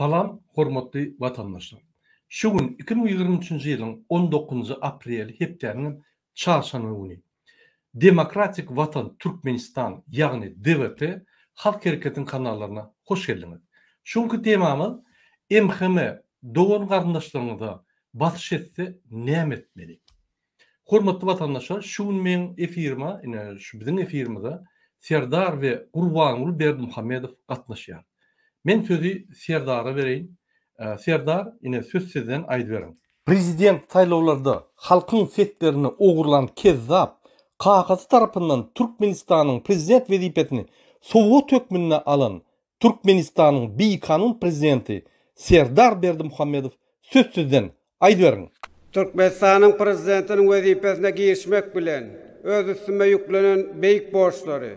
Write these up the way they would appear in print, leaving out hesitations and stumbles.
Salam, hormatly vatandaşlar. Şu gün 2023 yılın 19 aprel hepterinin çarşamba günü. Demokratik Vatan Türkmenistan yani DVT Halk Hareketi'nin kanallarına hoş geldiniz. Şunki temamı MHM doğan kardeşlerine batış etse ne etmeli? Hormatly vatandaşlar, şu gün men efirime, şu bizim efirimizde Serdar ve Gurbanul Berdimuhamedov gatnaşýar. Men sözü Serdar'a vereyim. Serdar söz sizden aýdyp berin. Prezident saýlawlarda halkyň setlerini ogurlan kezzap Kakasy tarapyndan Türkmenistanyň prezident wezipetini Sowet hökmüne alan Türkmenistanyň beýkanun prezidenti Serdar Berdimuhamedov söz sizden aýdyp berin. Türkmenistanyň prezidentiniň wezipesine girişmek bilen öz üstüme yüklenen beýik borçlary,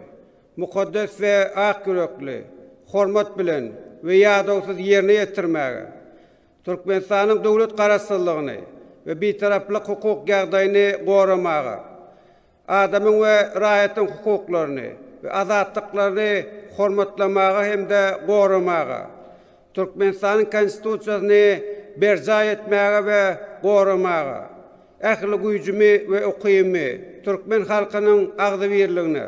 mukaddes we ak yürekli, hormat bilen ve ýadawsyz ýerine ýetirmäge, Türkmenistanyň döwlet garaşsyzlygyny we beýtaraplyk hukuk ýagdaýyny goramaga, adamyň we raýatyň hukuklaryny we azatlyklaryny hormatlamaga hemde goramaga, Türkmenistanyň konstitusiýasyny berja etmäge we goramaga, ähli güýjümi we ukymy Türkmen halkynyň agdy birligine,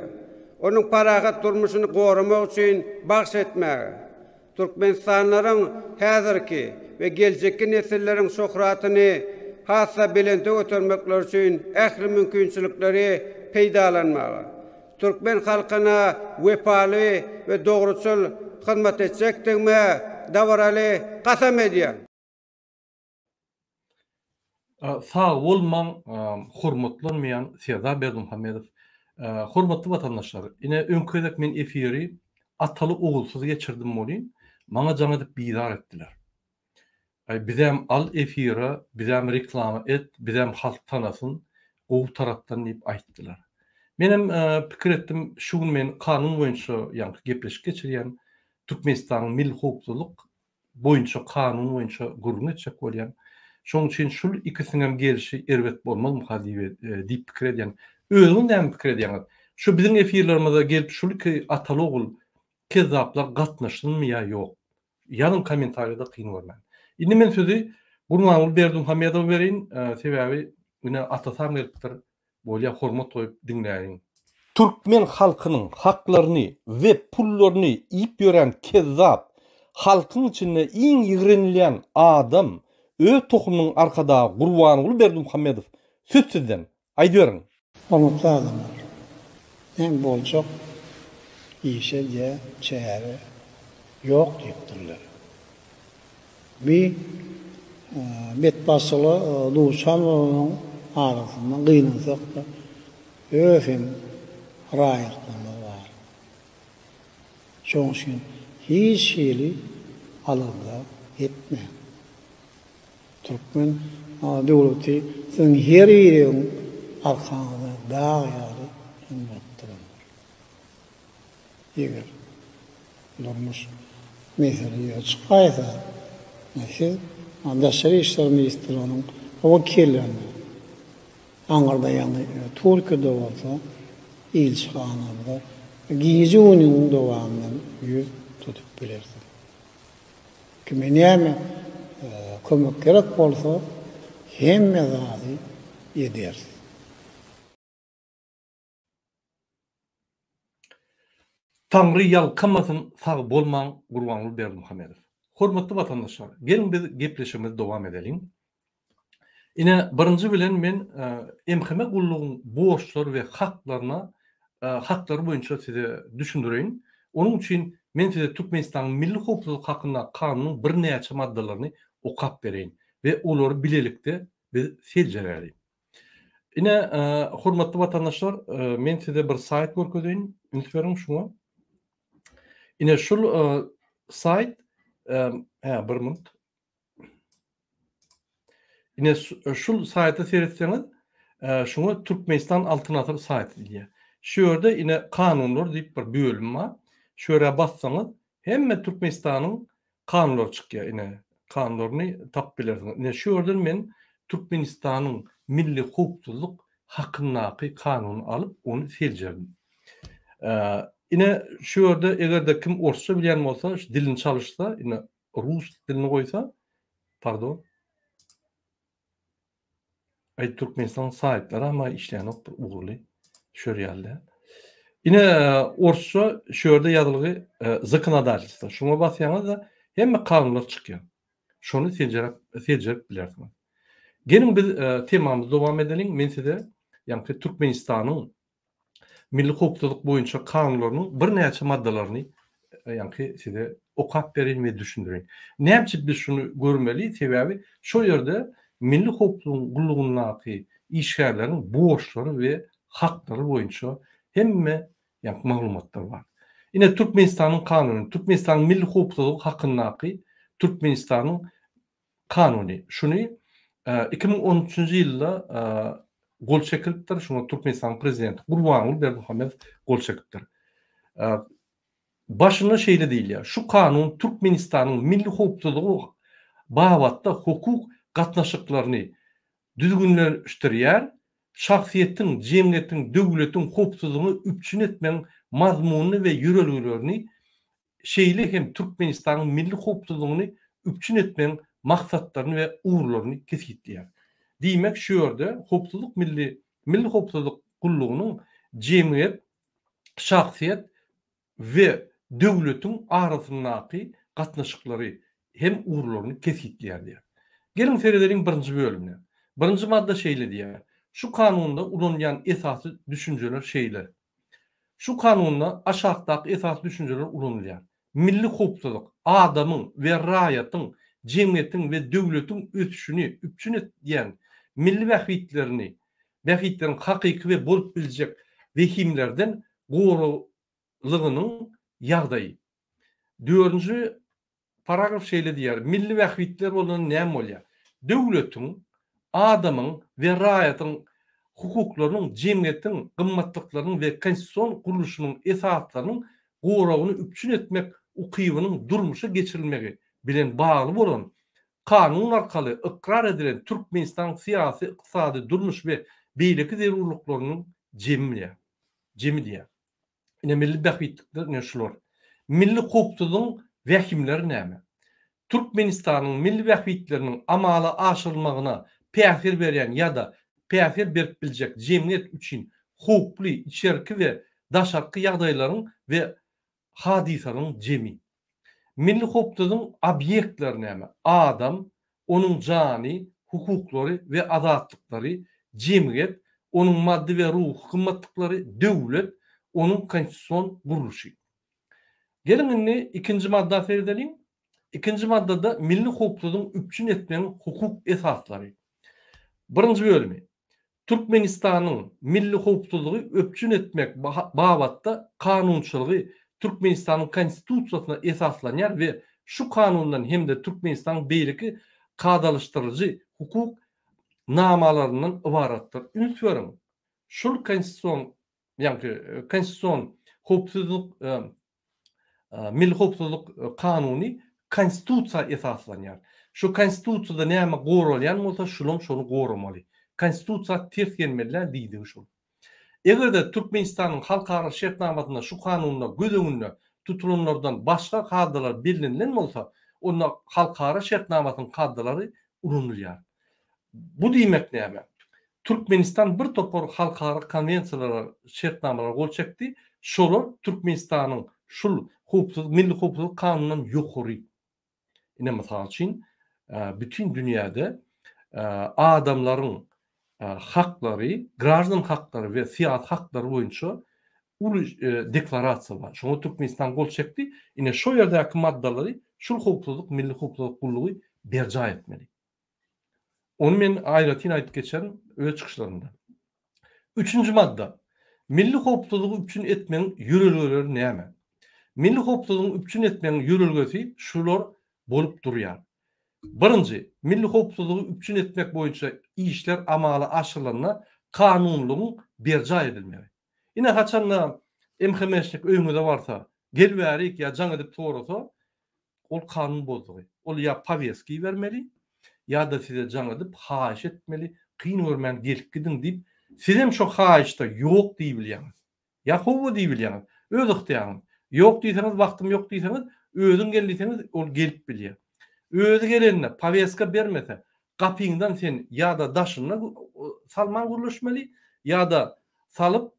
onuň parahat durmuşyny goramak üçin bagş etmäge, Türkmenistanlaryň häzirki we geljekki nesilleriň şöhratyny hassa belente götürmekler üçin ähli mümkinçilikleri peýdalanmaga, Türkmen halkyna wepaly we dogruçul hyzmat etjekdigime dawraly gasam edýär. Sağ bolmaň, hormatlanmayan Serdar Berdimuhamedov, hormatly vatandaşlar, öňkedek men efiri ataly ogulsuz geçirdim bolýyn. Maňa jaň edip biýdar etdiler. Bizem al efira, bizem reklama et, bizem halk tanasyn, o tarapdan diýip aýtdylar. Menem pikir etdim, şu gün men kanun boýunça ýa-ni gepleşik geçirýän Türkmenistanyň milli hukukçylyk boýunça kanun boýunça gurgun etjek bolýan. Şoň üçin şul ikisinem gelişi erbet bolmaly diýip pikir edýän. Özüň näme pikir edýäňiz? Şu biziň efirlerimizde gelip şul iki ataly ogul kezzaplar gatnaşdymymy ýa ýok? Ýalyn kommentariýada kyn görmän. Indi men sözü Gurbanul Berdimuhamedow berin, sebäbi atasam gelipdir. Bolýa hormat toýup dinläýin. Türkmen halkynyň haklaryny we pullaryny iýip ýören kezzap halkyň içinde iň ýigrenilýän adam öz tohumynyň arkada Gurbanul Berdimuhamedow söz sizden aýdyp berin. Hormatly adamlar, hem boljak işe diye çäre yok diýipdirler. Bir betbasyly duşanyň arasyndan gynansak da öfem raýatlygy bar. Şoň üçin hiç şeýle alanda etme. Türkmen döwleti sen her ýeriň arkaňda daýaly ýatdylar. Eger durmuş mesele çykaýsa, näse Daşary işler ministriniň wekilleri Angarda ýa-ni Türkiýede bolsa elçixanada giýici unyň dowamyny ýüz tutup bilerdi. Kime näme kömek gerek bolsa hemme zady eder. Taňry ýalkamasyn sag bolmaň Gurbanul Berdimuhamedow. Hormatly vatandaşlar, gelin biz gepleşimizi dowam edelim. Birinci bilen men MHM gullugyň borçlary we haklary boýunça size düşündireýin. Onuň üçin men size Türkmenistanyň milli hukukçylyk hakynda kanunyň bir näçe maddalaryny okap bereýin we olary bilelikde biz seljeräýin. Hormatly vatandaşlar, men size bir sayt görkezýän, ünsüberim şuňa. Şul sayt bir minut. Şul sayta seyretseňiz, şuňa Türkmenistan alternativ sayty diýär. Şu ýerde kanunlar diýip bir bölüm bar. Şu ýere bassaňyz, hemme Türkmenistanyň kanunlary çykýar. Kanunlaryny tap bilersiňiz. Şu ýerden men Türkmenistanyň milli hukukçylyk hakyndaky kanuny alyp onu seljerdim. Şu ýerde egerde kim orsça bilýän bolsa, dilini çalışsa, rus dilini koysa, pardon, Türkmenistan saytları ama işleyen uğurlu şöryalde. Yine orçça şöyle yazılığı zıkın adaletçisi. Şuna basyanız da hem kanunlar çıkıyor. Şunu secerip bilersiniz. Gelin biz temamızı devam edelim. Men size yani Türkmenistan'ın milli hukukçuluk boyunca kanunlarının bir neçe maddelerini yani size okap vereyim ve düşündüreyim. Ne yapacak biz şunu görmeli? Sebebi şu yerde milli hukukun gulluğundaki işgärlerin borçları ve hakları boyunca hemme yani maglumatlar var. Yine Türkmenistan'ın kanunu, Türkmenistan'ın milli hukukçuluk hakkındaki Türkmenistan'ın kanunu. Şunu 2013 yılda gol çekilipdir. Şuna Türkmenistan prezidenti Gurbanguly Berdimuhamedov gol çekilipdir. Başına şeyle değil ya. Şu kanun Türkmenistan'ın milli hukukçuluğu babatda hukuk gatnaşıklarını düzgünleştirýär, şahsiyetin, cemiyetin, döwletin hukukçuluğunu üpçün etmeň mazmununu we ýürelgilerini şeyle hem Türkmenistan'ın milli hukukçuluğunu üpçün etmeň maksatlarını ve uğurlarını kesitleýär. Diýmek şu ýerde hukukçuluk milli hukukçuluk gulluğunun cemiyet, şahsiyet ve döwletin arasyndaky gatnaşyklary hem uğurlaryny kesitleýär diýär. Gelin serederiň birinji bölümine. Birinji madda şeýle diýär. Şu kanunda ulanýan esasy düşünjeler şeýler. Şu kanunda aşağıdaky esas düşünjeler ulanýar. Milli hukukçuluk adamyň we raýatyň, jemgyýetiň we döwletiň ötüşini üpçün etýän milli wähitlerini, wähitleriň hakyky we bolup biljek wehimlerden gorulygynyň ýagdaýy. 4-nji paragraf şeýle diýär. Milli wähitler bolan näme bolýar? Döwletiň, adamyň we raýatyň hukuklarynyň, jemgyýetiň gymmatlyklarynyň we konstitusiýon guruluşynyň esaslarynyň gorawyny üpçün etmek ukybynyň durmuşa geçirilmegi bilen bagly bolan kanun arkaly ikrar edilen Türkmenistan siyasi, iqtisadi durmuş we beýleki zerurlyklarynyň jemi diýär. Ine milli wähitlikler näşular? Milli hukukçuluğun wehimleri näme? Türkmenistanyň milli wähitleriniň amaly aşyrylmagyna päsir berýän ýa-da päsir berip biljek jemgyýet üçin hukukly, içerki we daşarky ýagdaýlaryň we hadisalaryň jemi. Milli hukukçuluğun obyektleri näme? Adam, onuň jany, hukuklary we azatlyklary, jemgyýet, onuň maddi we ruh gymmatlyklary, döwlet, onuň konstitusiýon guruluşy. Gelin indi ikinji madda seredelim. İkinji maddada milli hukukçuluğun üpçün etmeň hukuk esaslary. Birinji bölümi. Türkmenistanyň milli hukukçuluğu öpçün etmek babatda kanunçylygy Türkmenistanyň konstitusiýasyna esaslanýar we şu kanundan hemde Türkmenistanyň beýleki kadalaşdyrjy hukuk namalaryndan ibaratdyr. Ünsüň şol konstitusiýon ýa-ni konstitusiýon hukukçuluk milli hukukçuluk kanuny konstitusiýa esaslanýar. Şu konstitusiýada näme goralýan bolsa şonu goramaly. Konstitusiýa ters gelmeliler diýdi şol. Egerde Türkmenistanyň halkara şertnamasynda şu kanunda göz öňünde tutulanlardan başga kadalar belirlenen bolsa, onda halkara şertnamasynyň kadalary urunulýar. Bu diýmek näme? Türkmenistan bir topar halkara konwensiýalara, şertnamalara gol çekdi. Şolar Türkmenistanyň şul hukuk, milli hukuk kanunundan ýokary. Ine mysal üçin bütün dünýäde adamlaryň haklary, građan haklary we siyasi haklary boýunça ulu deklarasiýa bar. Şoňa Türkmenistan gol çekdi. Ine şo ýerdäki maddalary şul hukuk, milli hukuk gullugy berja etmeli. Onu men aýratyn aýdyp geçerim öz çykyşlarymda. 3-nji madda. Milli hukukçuluğu üpçün etmeň ýürelgileri näme? Milli hukukçuluğu üpçün etmeň ýürelgesi şular bolup durýar. Birinji, milli hukukçuluğu üpçün etmek boýunça işler amaly aşyrylana kanunlugyň berja edilmeli. Ine haçanda MHM'lik öňünde barsa, gelbärik ýa jaň edip torasa, ol kanun bozdugy. Ol ýa powestki bermeli, ýa da size jaň edip haýyş etmeli, kyn görmän gelip gidin diýip, sizem şo haýyşda ýok diýip bilýäňiz. Ýa howa diýip bilýäňiz. Öz yktiýaryňyz. Ýok diýseňiz, wagtym ýok diýseňiz, Özün geldiyseniz ol gelip bilýär. Özü gelenine paveska bermese, gapyňdan sen ýa-da daşyna salman guruluşmaly, ýa-da salyp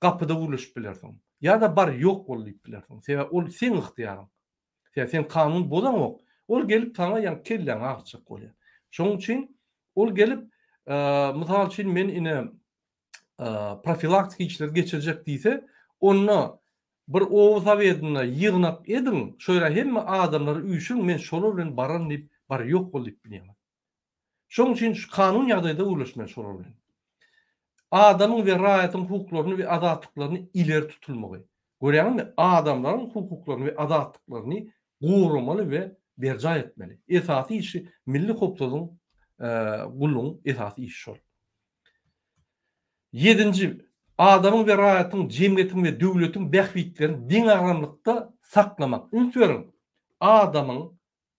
gapyda guruluş bilersiň. Ýa-da bar ýok bolup bilersiň. Sebäp ol sen ıhtiýaryň. Sen kanun bozan ok. Ol gelip sana ýa kelleň agçyk bolýar. Şoň üçin ol gelip mysal üçin men ine profilaktik işler geçirecek diýse, onu bir owuz awedine ýygnap edin, şöyle hemme adamlary üýşüň men şolar bilen baran diýip bar ýok bolup bilýär. Şoň üçin şu kanun ýagdaýda ulaşmaýan şolar bilen. Adamyň we raýatyň hukuklaryny we adatlyklaryny ileri tutulmagy. Görýärmi? Adamlaryň hukuklaryny we adatlyklaryny gurulmaly we berja etmeli. Esasy işi milli hoptalyň gulluň esasy işi şol. 7. Adamyň we raýatyň, jemgyýetiň we döwletiň bähwitlerini diň aramlykda saklamak. Ünsüriň adamyň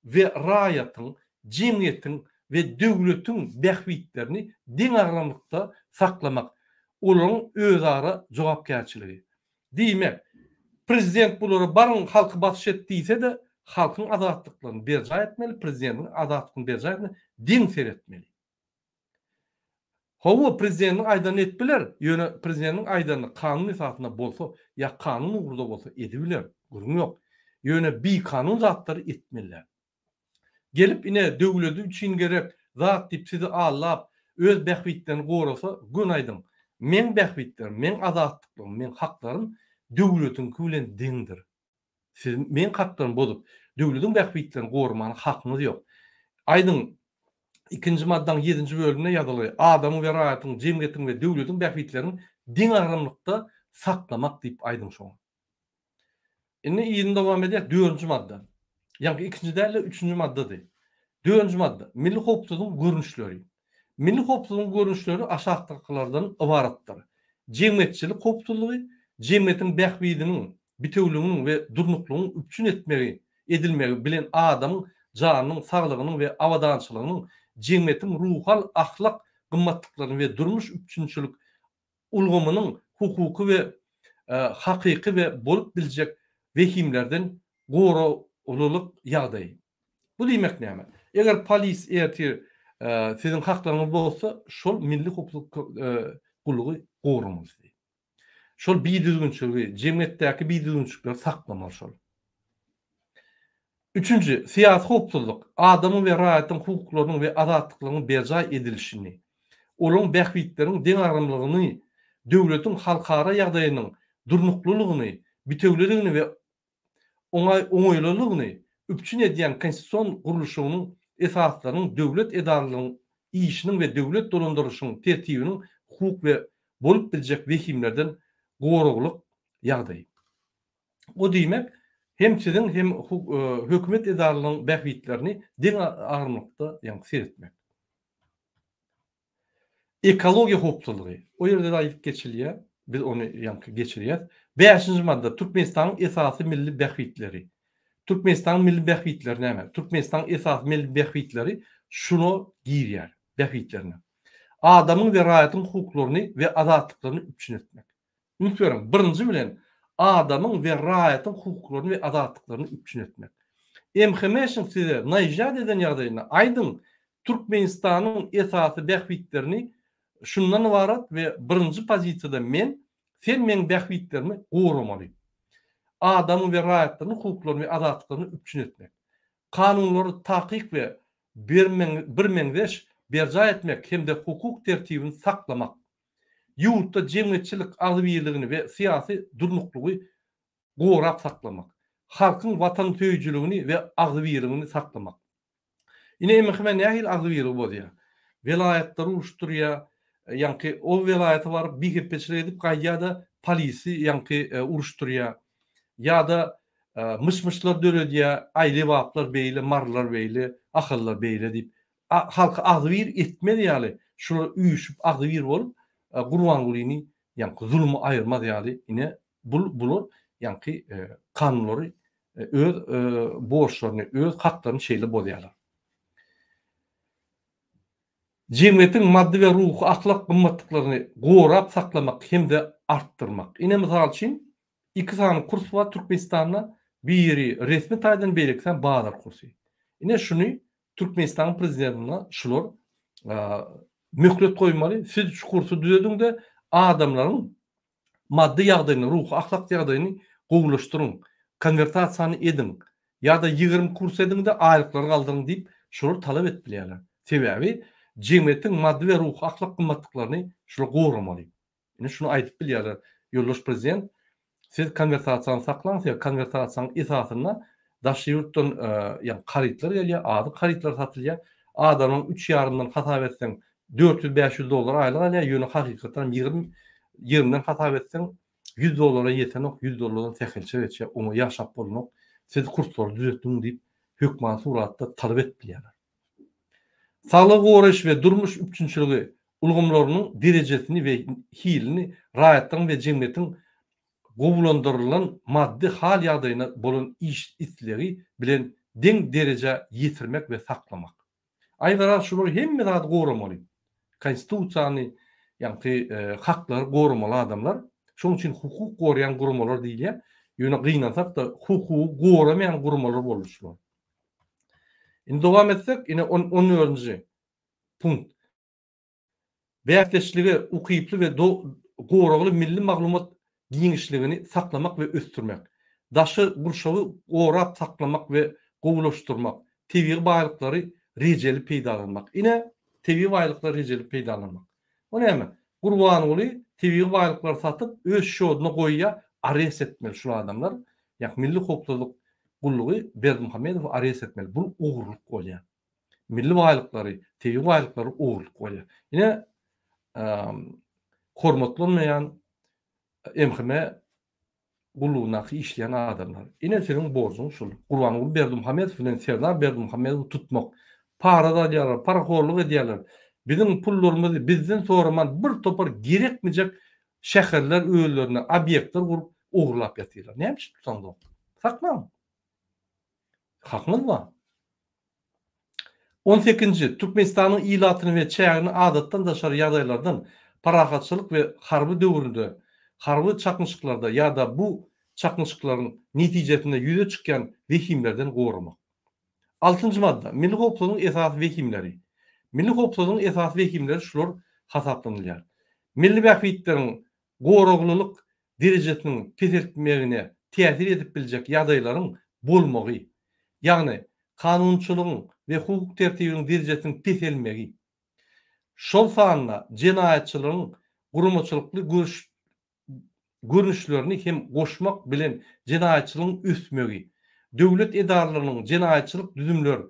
we raýatyň, jemgyýetiň we döwletiň bähwitlerini diň aramlykda saklamak. Olaryň özara jogapkärçiligi. Diýmek, prezident bulary barın halky batyş etdiýse de halkyň azatlyklaryny berja etmeli, prezidentin azatlygyny berja etmeli, diň seretmeli. Hawa prezidentin aýdan etbiler, ýöne prezidentin aýdany kanun esasynda bolsa, ýa kanun ugrunda bolsa edibiler, gurun ýok. Ýöne bir kanun zatlary etmeliler. Gelip ine döwleti üçin gerek zat diýip sizi allap, öz bähwitlerini gorasa, gün aýdym. Men bähwitlerim, men azatlyklygym, men haklarym döwletiň bilen diňdir. Siz men haklarym bozup, döwletiň bähwitlerini gormany hakyňyz ýok. Aýdym 2-nji maddaň 7-nji bölümine ýazyly. Adamyň we raýatyň, jemgyýetiň we döwletiň bähwitlerini diň aramlykda saklamak diýip aýdym şoň. Indi ýyny dowam edýär 4-nji madda. Ýa-ni 2-nji däli 3-nji maddadyr. 4-nji madda. Milli hopsalygyň görnüşleri. Milli hopsalygyň görnüşleri aşagdakylardan ibaratdyr. Jemgyýetçilik hopsalygy, jemgyýetiň bähwitiniň, bitewliginiň we durnuklugyny üçin edilmegi bilen adamyň janynyň saglygynyň we awadançylygynyň, jemgyýetiň ruhal ahlak gymmatlyklaryny we durmuş üçinçilik ulgamynyň hukuky we hakyky we bolup biljek wehimlerden goruluk ýagdaý. Bu diýmek näme? Eger polis ertir sizin haklaryňyz bolsa, şol milli hukuk gullugy gorulmaly. Şol biýdüzgünçiligi, jemgyýetdäki biýdüzgünçilikleri saklamaly şol. 3. Siyasi hukuklyk, adamyň we raýatyň hukuklarynyň we azatlyklarynyň berja edilişini, olaryň bähwitleriniň diň aramlygyny, döwletiň halkara ýagdaýynyň durnuklulygyny, bitewliligini we oňaýlylygyny üçin edýän konstitusiýon guruluşynyň esaslarynyň döwlet edarlygynyň işiniň we döwlet dolandyrýyşynyň tertibiniň hukuk we bolup biljek wehimlerden goruglyk ýagdaý. O diýmek, hem sizin hem hökümet edarlygynyň bähwitlerini diň aramlykda ýa-ni seretmek. Ekologiýa hukuklygy. O ýerde aýdyp geçilýär. Biz onu ýa-ni geçirýär. 5-nji madda Türkmenistanyň esasy milli bähwitleri. Türkmenistanyň milli bähwitleri näme? Türkmenistanyň esasy milli bähwitleri şunu giýýär, bähwitlerini. Adamyň we raýatyň hukuklaryny we azatlyklaryny üçin etmek. Unutmaýarym, birinji bilen adamyň we raýatyň hukuklaryny we azatlyklaryny üçin etmek. Emhemeşin size naýjat eden ýagdaýyna aýdym, Türkmenistanyň esasy bähwitlerini şundan ibarat we birinji pozisiýada sen men bähwitlerimi goramaly. Adamyň we raýatyň hukuklaryny we azatlyklaryny üçin etmek. Kanunlary takyk we birmeňdeş berja etmek hem de hukuk tertibini saklamak. Ýurtda jemgyýetçilik agzybirligini we syýasy durnuklugy gorap saklamak. Halkyň watan söýüjüligini we agzybirligini saklamak. Ine emhime nähil agzybirlig bolýar. Velayetleri uruşturýar, ýa-ni o welaýata baryp bir hepçilik edip gaýýada polisi ýa-ni uruşturýar. Ýa-da myşmyşlar döredýär, aýly waplar beýle, marlar beýle, ahyllar beýle diýip halka agzybir etmeli ýaly. Şular üýüşüp agzybir bolup gurbangulyny ýa-ni zulmy aýyrmaz ýaly. Ine bular ýa-ni kanunlary öz borçlaryny, öz haklaryny şeýle bolýarlar. Jemgyýetiň maddi we ruhy ahlak gymmatlyklaryny gorap saklamak hem de artdyrmak. Ine mysal üçin 2 sany kurs bar Türkmenistanda biri resmi taýdan beýleksen bağlar kursu. Ine şunu Türkmenistan prezidentine şular mühlet koymaly. Siz şu kursu düzediňde adamlaryň maddi ýagdaýyny, ruh, ahlak ýagdaýyny gowulaşdyryn, konvertasiýany edin. Ya da 20 kurs ediňde aýlyklar galdyryň diýip şular talap etbilýärler. Sebäbi jemgyýetiň maddi we ruh, ahlak gymmatlyklaryny şular gowramaly. Ine şunu aýdyp bilýärler. Ýoldaş prezident, siz konvertasiýany saklaň, siz konvertasiýanyň esasyna daşy ýurtdan ýa karytlar gelýär, ady karytlar satylýar. Adamyň 3,5-dan hata etseň $400-500 aýlyk alýar, ýöne hakykatan 20-den hata etseň $100 ýetenok, $100 täkelçe etýär, onu ýaşap bolmak. Siz kurslary düzeltdiň diýip hökümet suratda talap etbilýärler. Saglyk goraş we durmuş üçünçüligi ulgamlarynyň derejesini we hilini raýatlyň we jemgyýetiň gowulandyrylan maddi hal ýagdaýyna bolan iş isleri bilen deň dereje ýetirmek we saklamak. Aýdara şular hemme zat gowramaly. Konstitusiýany, ýa-ni haklary gowramaly adamlar. Şoň üçin hukuk gorayan gurumlar diýilýär. Ýöne gynansak da hukuky gowramayan gurumlar bolýar. Indi dowam etsek, ine 14-nji punkt. Bäýatleşligi ukyply we gowragly milli maglumat giňişligini saklamak we ösdürmek. Daşy gurşawy gorap saklamak we gowulaşdyrmak. Tebii baýlyklary rejeli peýdalanmak. Ine tebii baýlyklary rejeli peýdalanmak. O näme? Gurban oly tebii baýlyklar satyp öz şoduny goýýa ares etmeli şu adamlar. Ýa milli hukuklyk gullugy Berdimuhammedow ares etmeli. Bu ugurluk bolýar. Milli baýlyklary, tebii baýlyklary ugurluk bolýar. Ine hormatlanmayan emhime gullugynaky işleyen adamlar. Ine senin borcuň şul. Gurban Berdimuhammedow bilen Serdar Berdimuhammedow tutmak. Para da alýarlar, paraxorluk edýärler. Bizim pullarymyzy bizden soraman bir topar gerekmeyecek şäherler, öýlerine, obyektler gurup ugurlap ýatyrlar. Näme üçin tutanda? Saklan. Hakmyz var. 18-nji Türkmenistanyň ilatyny we çägini adatdan daşary ýagdaýlardan parahatçylyk we harby döwründe, harby çakmyşyklarda ýa-da bu çakmyşyklaryň netijesinde ýüze çykýan wehimlerden gowramak. 6-njy madda. Milli hukuklygyň esas wehimleri. Milli hukuklygyň esas wehimleri şular hasaplanylýar. Milli bähwitlerin gowraglylyk derejesiniň peseltmegine täsir edip biljek ýagdaýlaryň bolmagy, ýagny kanunçylygyň we hukuk tertibiniň derejesiniň peselmegi. Şol sanyna jenaýatçylygyň gurumçylykly görnüşlerini hem goşmak bilen jenaýatçylygyň üsmegi, döwlet edaralarynyň jenaýatçylyk düzümleri,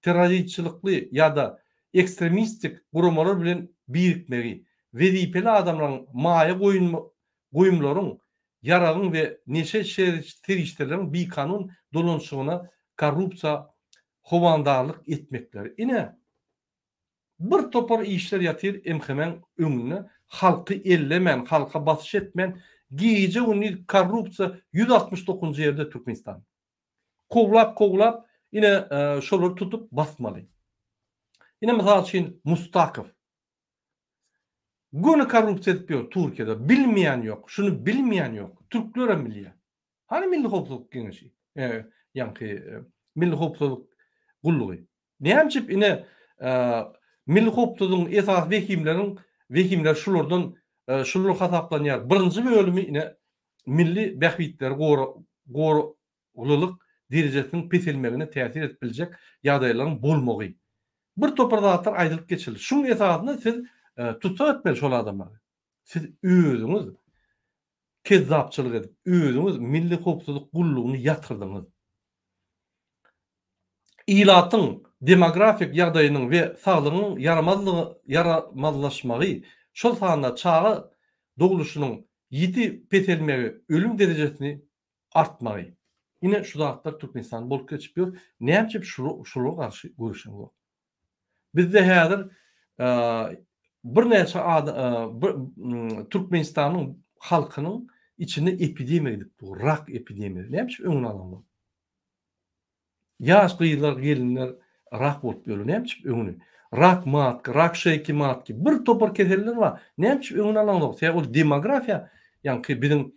terroristçilikli ýa-da ekstremistik gurumlar bilen birikmegi, wezipeli adamlaryň maýa goýumlaryň ýaragyň we neşe terişleriniň bir kanun dolanşygyna korrupsiýa, howandarlyk etmekleri. Ine bir topar işler ýatyr emhemen öňüne halky ellemän, halka basyş etmän, giýje ony korrupsiýa 169-njy ýerde Türkmenistan. Koglap ine şolary tutup basmaly. Ine mysal üçin Mustakow. Gönü korrupsiýa etýär Türkiýede. Bilmeýän ýok, şunu bilmeýän ýok. Türkler bilýär. Hani milli hukuk giňişi? Ýa-ni milli hukuk gullugy. Näme ine milli hukukyň esas wehimler şulardan şular hasaplanýar. Birinji bölümi ine milli bähwitler gowraglylyk derejesiniň peselmegine täsir etbiljek ýagdaýlaryň bolmagy. Bir topar zatlar aýdylyp geçildi. Şuň esasyna siz tutsak etmeli şol adamlary. Siz özüňiz kezzapçylyk edip, özüňiz milli hukuklyk gullugyny ýatyrdyňyz. İlatyň demografik ýagdaýynyň we saglygynyň yaramazlaşmagy şol sanyna çağı doguluşynyň ýiti peselmegi, ölüm derejesini artmagy. Ine şu zatlar Türkmenistan bolup geçipýär. Näme şulara garşy görüşiň bar? Bizde häzir bir näçe Türkmenistanyň halkynyň içinde epidemiýa edip dur, rak epidemiýa. Näme üçin öňüne alanlar? Ýaş gyýlar, gelinler rak bolup ýöler. Näme üçin öňüne? Rak matky, rak şeýki matky, bir topar keseller bar. Näme üçin öňüne alanlar? Ol demografiýa, ýa-ni biziň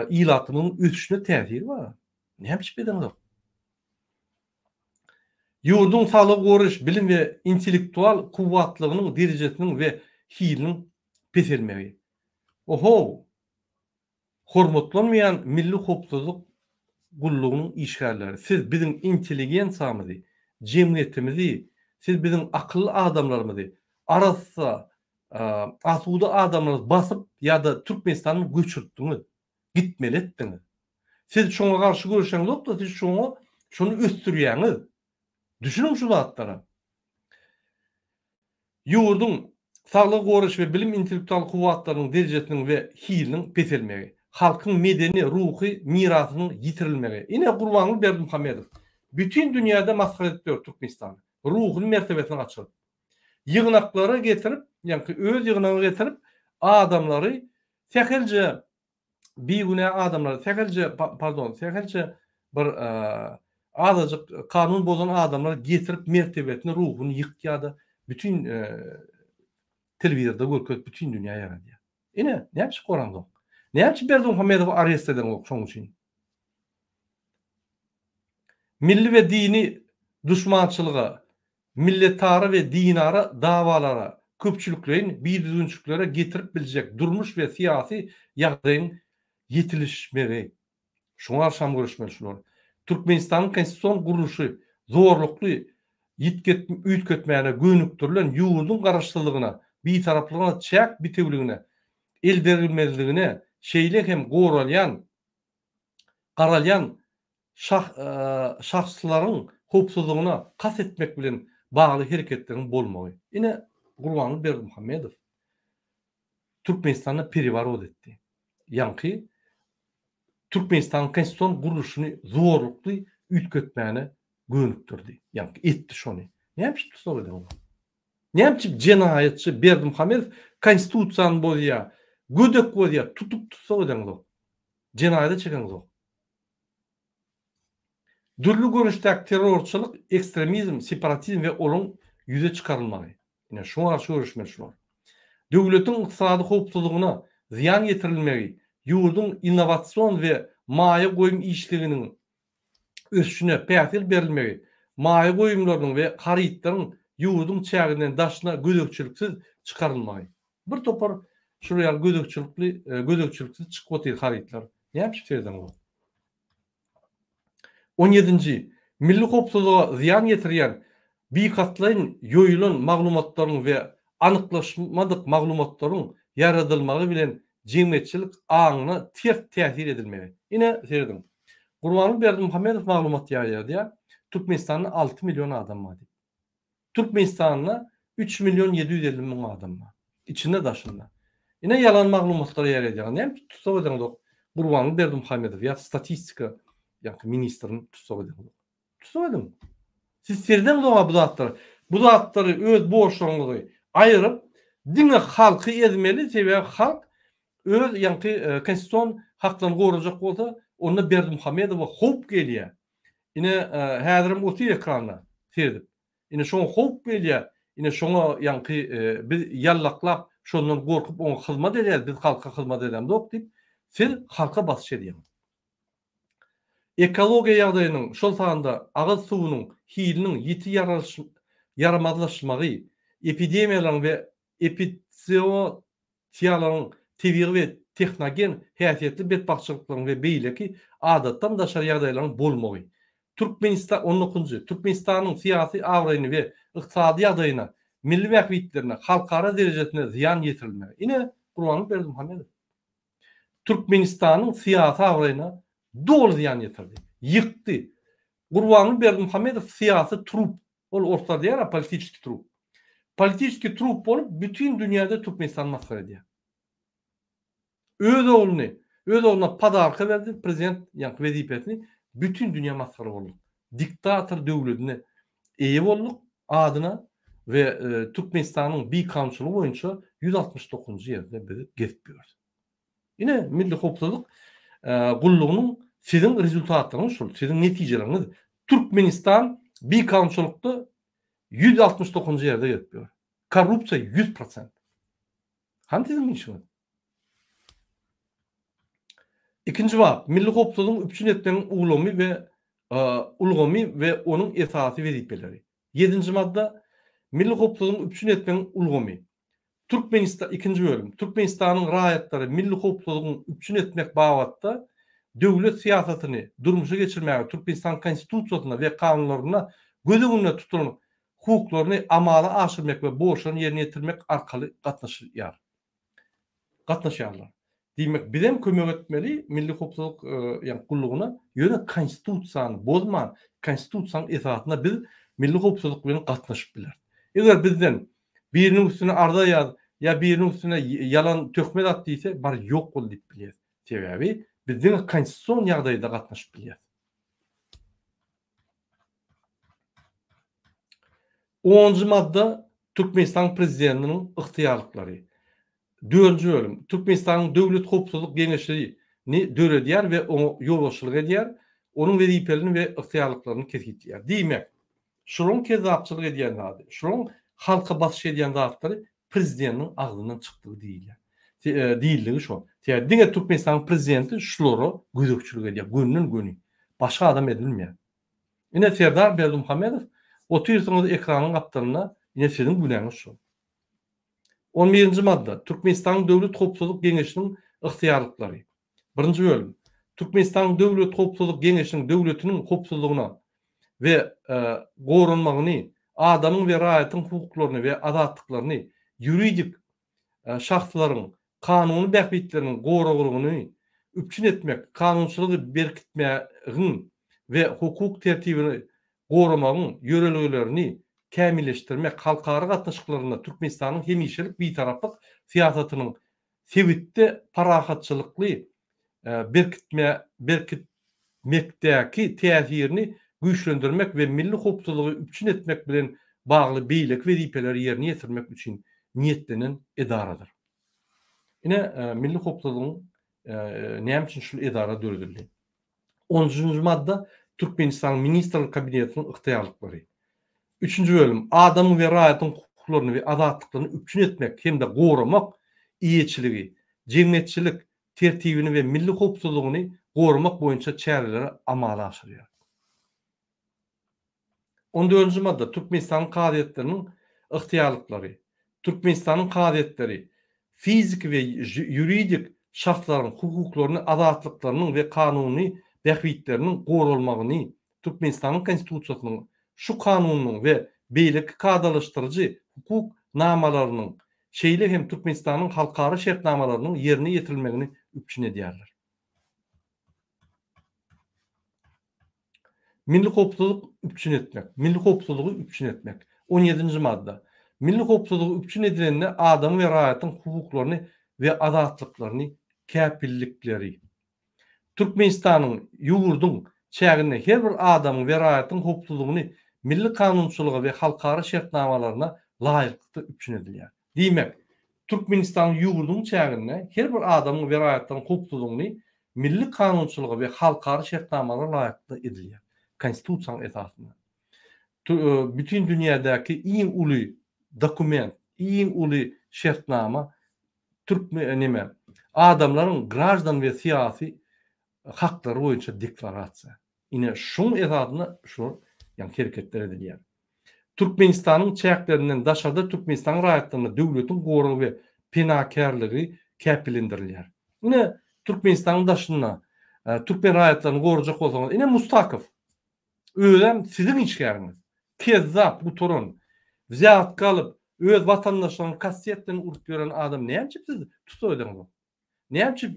ilatynyň ösüşine täsiri bar. Näme beden? Yurdun sağlyk goruş, bilim ve intellektual kuwwatlygynyň derejesiniň we hiliniň peselmegi. Oho! Hormatlanmayan milli hopsuzluk gullugynyň işgärleri. Siz bizim intelligensiýamyzy, jemgyýetimizi, siz bizim akıllı adamlarymyzy arassa asuda adamlar basyp ýa-da Türkmenistanyň göçürtdiňiz, gitmeli etdiňiz. Siz şoňa garşy görüşeňiz ýokda, siz şonu östürýäňiz. Düşünün şu zatlara. Yurdun sağlyk goruş we bilim intellektual kuwwatlarynyň derejesiniň we hiliniň peselmegi, halkyň medeni ruhy mirasynyň ýitirilmegi. Ine Gurbanyl Berdimuhammedow bütün dünýäde maskara etdi Türkmenistany. Ruhyny mertebesini açyp, ýygnaklary getirip, ýa-ni öz ýygnagy getirip adamlary sehelje biýgüne adamlary sehelje bir azajyk kanun bozan adamlar getirip mertebesini ruhuny ýykýady. Bütün telewizorda görkezip bütün dünýä ýaradýar. Ine näçe gorandyk? Näçe Berdimuhammedow arrest eden şoň üçin? Milli we dini düşmançylyga, milletary we dinara dawalara, köpçüliklerin bir-düzünçüklere getirip biljek durmuş we siyasi ýagdaýyň ýetilişmegi. Şoňa şam görüşmeli şular. Türkmenistanyň konstitusiýon guruluşy zorlukly üýtgetmäne gönüktirilen ýurdun garaşsyzlygyna, bitaraplygyna, çäk bitewligine, elderilmezligine, şeýle hem garalyan şahslaryň hopsuzlygyna kas etmek bilen bagly hereketleriň bolmagy. Ine Gurbanyl Berdimuhammedow Türkmenistanyň periwarod etdi. Ýa-ni Türkmenistanyň konstitusiýon guruluşyny zorlukly üýtgetmäne gönükdirdi. Yani etdi şonu. Näme tutsa eden? Näme jenaýatçy Berdimuhammedow konstitusiýany bozýar, gödek bozýar, tutup tutsa eden. Jenaýat çeken zok. Dürlü görüşdäki terrorçylyk, ekstremizm, separatizm we olaň ýüze çykarylmagy. Ine şoňa garşy görüşmeli şular. Döwletiň ykdysady howpsuzlygyna ziyan ýetirilmegi, ýurdun innowasion we maýa goýum işliginiň ösüşüne päsil berilmegi, maýa goýumlarynyň we harytlaryň ýurdun çäginden daşyna gödekçiliksiz çykarylmagy. Bir topar şuraya gödekçiliksiz çykyp otyr harytlar. Näme şeýden bu? 17. Milli howpsuzlyga ziyan ýetirýän biýkatlaryň ýoýulan maglumatlaryň we anyklaşmadyk maglumatlaryň yaradylmagy bilen jemgyýetçilik aňyna ters täsir edilmegi. Ine serdim. Gurbanyl Berdimuhammedow maglumat ýaýardy. Türkmenistanyň 6 milyon adam var. Türkmenistanyň 3 milyon 750 min adam var. İçinde daşynda. Ine yalan maglumatlary ýaýardy. Näme tutsa eden Gurbanyl Berdimuhammedow ýa statistika ýa-ni ministriň tutsa eden. Tutsa eden. Siz serden bu zatlary öz borçlaryňyzy aýryp diňe halky ezmeli, sebäbi halk öz ýa-ni konstitusiýon haklaryny gorajak bolsa, onda Berdimuhammedow hop gelýär. Ine häzirim otyr ekranda serdip. Ine şoň hop gelýär. Ine şoňa ýa-ni biz ýallaklap şondan gorkup oňa hyzmat edýär, biz halka hyzmat edýäm dok diýip siz halka basyş edýär. Ekologiýa ýagdaýynyň şol sahanda agyz suwunyň hiliniň ýiti yaramazlaşmagy, epidemiýalaryň we epidemiýalaryň tebigi we texnogen häsiýetli betbaçylyklaryň we beýleki adatdan daşar ýagdaýlaryň bolmagy. Türkmenistan 19. Türkmenistanyň syýasy awraýyny we ykdysady ýagdaýyna, milli wäkilliklerine, halkara derejesine ziyan ýetirilmegi. Ine Gurbanyl Berdimuhammedow Türkmenistanyň syýasy awraýyna dol ziyan ýetirdi. Ýykdy. Gurbanyl Berdimuhammedow syýasy trup, ol ortada ýara politiski trup. Politiski trup bolup bütün dünýäde Türkmenistany maskara edýär. Öz oğluna padarka verdi prezident ýa-ni wezipetini bütün dünýä maskara boldy. Diktator döwletine eýe bolduk adyna we Türkmenistanyň bir kançylygy boýunça 169-njy ýerde biz gezip ýörüz. Ine milli howpsuzlyk gullugynyň sizin rezultatlaryňyz şol, sizin netijeleriňiz. Türkmenistan bir kançylykda 169-njy ýerde gezip ýörüz. Korrupsiýa 100%. Handy sizin işiniz? İkinci bab, milli hopsuzlygyny üpçün etmenin ulamy ve ulgamy ve onun esasy wezipeleri. 7-nji madda, milli hopsuzlygyny üpçün etmenin ulgamy. Türkmenistan ikinci bölüm. Türkmenistanyň raýatlary milli hopsuzlygyny üpçün etmek babatda döwlet siýasatyny durmuşa geçirmäge Türkmenistan konstitusiýasyna we kanunlaryna göz öňünde tutulan hukuklaryny amala aşyrmak we borçlaryny ýerine ýetirmek arkaly gatnaşýarlar. Diýmek, bizem kömek etmeli milli hopsuzlyk ýa-ni gullugyna ýöne konstitusiýany bozman, konstitusiýanyň esasyna biz milli hopsuzlyk bilen gatnaşyp biler. Eger bizden biriniň üstüne arda ýaz ýa biriniň üstüne yalan töhmet at diýse, bar ýok bol diýip bilýär. Sebäbi bizden konstitusiýon ýagdaýda gatnaşyp bilýär. 10-njy madda, Türkmenistan prezidentiniň ygtyýarlyklary. 4-nji bölüm. Türkmenistanyň döwlet hopsuzlyk geňeşligini döredýär we oňa ýolbaşçylyk edýär, onuň wezipelerini we ygtyýarlyklaryny kesgitýär. Diýmek, şuruň kezapçylyk edýän zady, şuruň halka basyş edýän zatlary prezidentiniň agzyndan çykdygy diýilýär. Diýildigi şo. Diňe Türkmenistanyň prezidenti şulary gözükçülük edýär, gönnün göni. Başga adam edilmeýär. Ine Serdar Berdimuhammedow oturýarsyňyz ekranyň gapdalyna, ine siziň güneňiz şo. 11-nji madda, Türkmenistanyň döwlet hopsuzlyk geňeşiniň ygtyýarlyklary. 1-nji bölüm. Türkmenistanyň döwlet hopsuzlyk geňeşiniň döwletiniň hopsuzlygyna we gorunmagyny, adamyň we raýatyň hukuklaryny we azatlyklaryny ýuridik şahslaryň kanuny bähbitleriniň goruglygyny üpçün etmek, kanunçylygy berkitmägiň we hukuk tertibini goramagyň ýöreliglerini kämilleşdirmek, halkara gatnaşyklaryna Türkmenistanyň hemişelik bitaraplyk siýasatynyň sebitde parahatçylykly berkitmekdäki täsirini güýçlendirmek we milli hopsuzlygy üpçün etmek bilen bagly beýlik wezipeleri ýerine ýetirmek üçin niýetlenen edaradyr. Ine milli hopsuzlygyň näme üçin şu edara döredildi? 10-njy madda, Türkmenistan Ministrlik Kabinetiniň ygtyýarlyklary. 3-nji bölüm, adamyň we raýatyň hukuklaryny we azatlyklaryny üpçün etmek hemde goramak iýeçiligi, jemgyýetçilik tertibini we milli hopsuzlygyny goramak boýunça çäreleri amala aşyrýar. 14-nji madda, Türkmenistan kadyetleriniň ygtyýarlyklary. Türkmenistanyň kadyetleri fizik we ýuridik şahslaryň hukuklaryny, azatlyklarynyň we kanuny bähbitleriniň goralmagyny Türkmenistanyň konstitusiýasynyň şu kanunyň we beýlik kadalaşdyrjy hukuk namalarynyň şeýle hem Türkmenistanyň halkara şertnamalarynyň ýerine ýetirilmegini üpçün edýärler. Milli hopsuzlyk üpçün etmek. Milli hopsuzlygy üpçün etmek. 17-nji madda. Milli hopsuzlygy üpçün edilende adam we raýatyň hukuklaryny we azatlyklaryny käpillikleri. Türkmenistanyň ýurduň çägine her bir adamyň we raýatyň hopsuzlygyny milli kanunçylyga we halkara şertnamalaryna laýykly üpçün edilýär. Diýmek, Türkmenistan ýurduň çägine her bir adamyň we raýatyň hopsuzlygyny milli kanunçylyga we halkara şertnamalaryna laýykly edilýär. Konstitusiýanyň esasyna. Bütün dünýädäki iň uly dokument, iň uly şertnama adamlaryň grajdan we siýasy haklary boýunça deklarasiýa. Ine şoň esasyna şu hereketler edilýär. Türkmenistanyň çäklerinden daşarda Türkmenistan raýatlaryna döwletiň gorugy we penakarlygy käpilendirilýär. Ine Türkmenistanyň daşyna Türkmen raýatlaryny gorujak bolsaňyz, ine Mustakow öýlem siziň içgäriňiz. Kezzap bu torun zat kalıp öz vatandaşlaryny kastiýetden urup beren adam näçe siz tutoýdyňyz? Näçe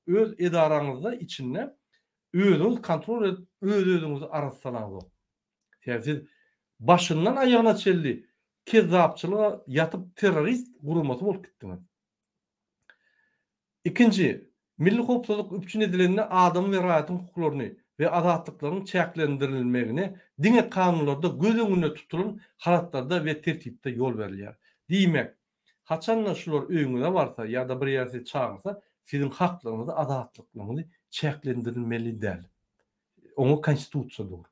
öz edaraňyzda içinde özüňiz kontrol edip özüňizi aratsanaňyz? Siz başyndan aýagyna çeldi kezzapçylyga yatıp terrorist gurumasy bolup gitdiňiz. Ikinci, milli hopsuzlyk üpçün edilende adam we raýatyň hukuklaryny ve azatlyklaryň çäklendirilmegine diňe kanunlarda göz öňünde tutulan halatlarda we tertipde ýol berilýär. Diýmek, haçanla şular öňüňizde barsa ýa-da bir ýerse çağırsa, siziň haklaryňyzy, azatlyklaryňyzy çäklendirilmeli däl. Oňa konstitusiýa dur.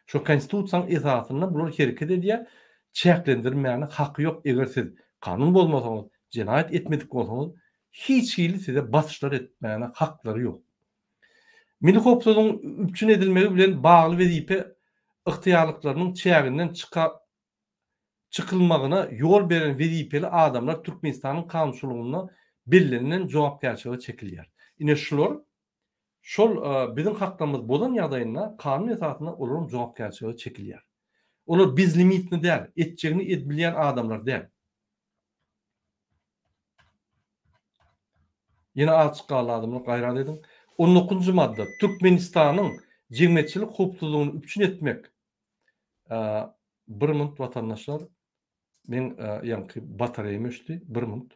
Şo konstitusiýanyň esasyna bular hereket edýär. Çäklendirmäne haky ýok. Eger siz kanun bolmasaňyz, jenaýat etmedik bolsaňyz, hiç hili size basışlar etmäne haklary ýok. Milli hopsuzlugyň üpçün edilmegi bilen bagly wezipe ıhtiyarlyklarynyň çäginden çykylmagyna ýol beren wezipeli adamlar Türkmenistanyň kanunçylygyna bellenlen jogapkärçiligi çekilýär. Ine şol biziň haklarymyz bolan ýagdaýynda kanun esasyna olaryň jogapkärçiligi çekilýär. Olar biz limitini däl, etjegini edbilýän adamlar däl. Yine açık galadymyny gaýran edin. 19-njy madda Türkmenistanyň jemgyýetçilik hukuklugyny üpçün etmek. Bir minut vatandaşlar. Men ýa-ni batareýam öşdi. Bir minut.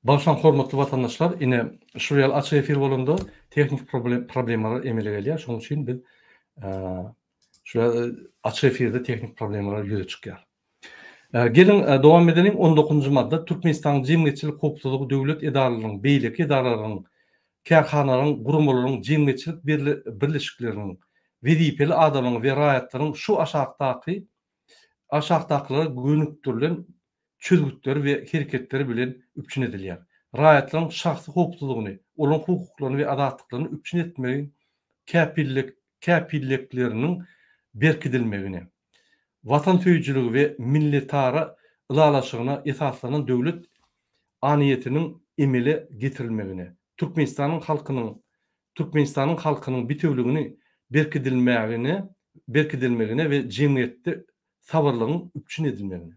Başlan hormatly vatandaşlar, ine şu ýaly açyk efir bolanda teknik problemler emele gelýär. Şonuň üçin biz şu açyk efirde teknik problemler ýüze çykýar. Gelin dowam edelim. 19-njy madda Türkmenistanyň jemgyýetçilik hukuklugy döwlet edaralarynyň, beýleki edaralarynyň, kärhanalaryň, gurumlaryň, jemgyýetçilik birleşikleriniň, wezipeli adamlaryň we raýatlaryň şu aşagdakylara gönüktirilen çözgütleri we hereketleri bilen üpçün edilýär. Raýatlaryň şahsy hukuklugyny, olaryň hukuklaryny we adatlyklaryny üpçün etmegi käpillikleriniň berkidilmegini, watan söýüjüligi we milletara ylalaşygyna esaslanan döwlet aniýetiniň emele getirilmegini, Türkmenistanyň halkynyň bitewligini berkidilmegine we jemgyýetde sabarlygyň üpçün edilmegini.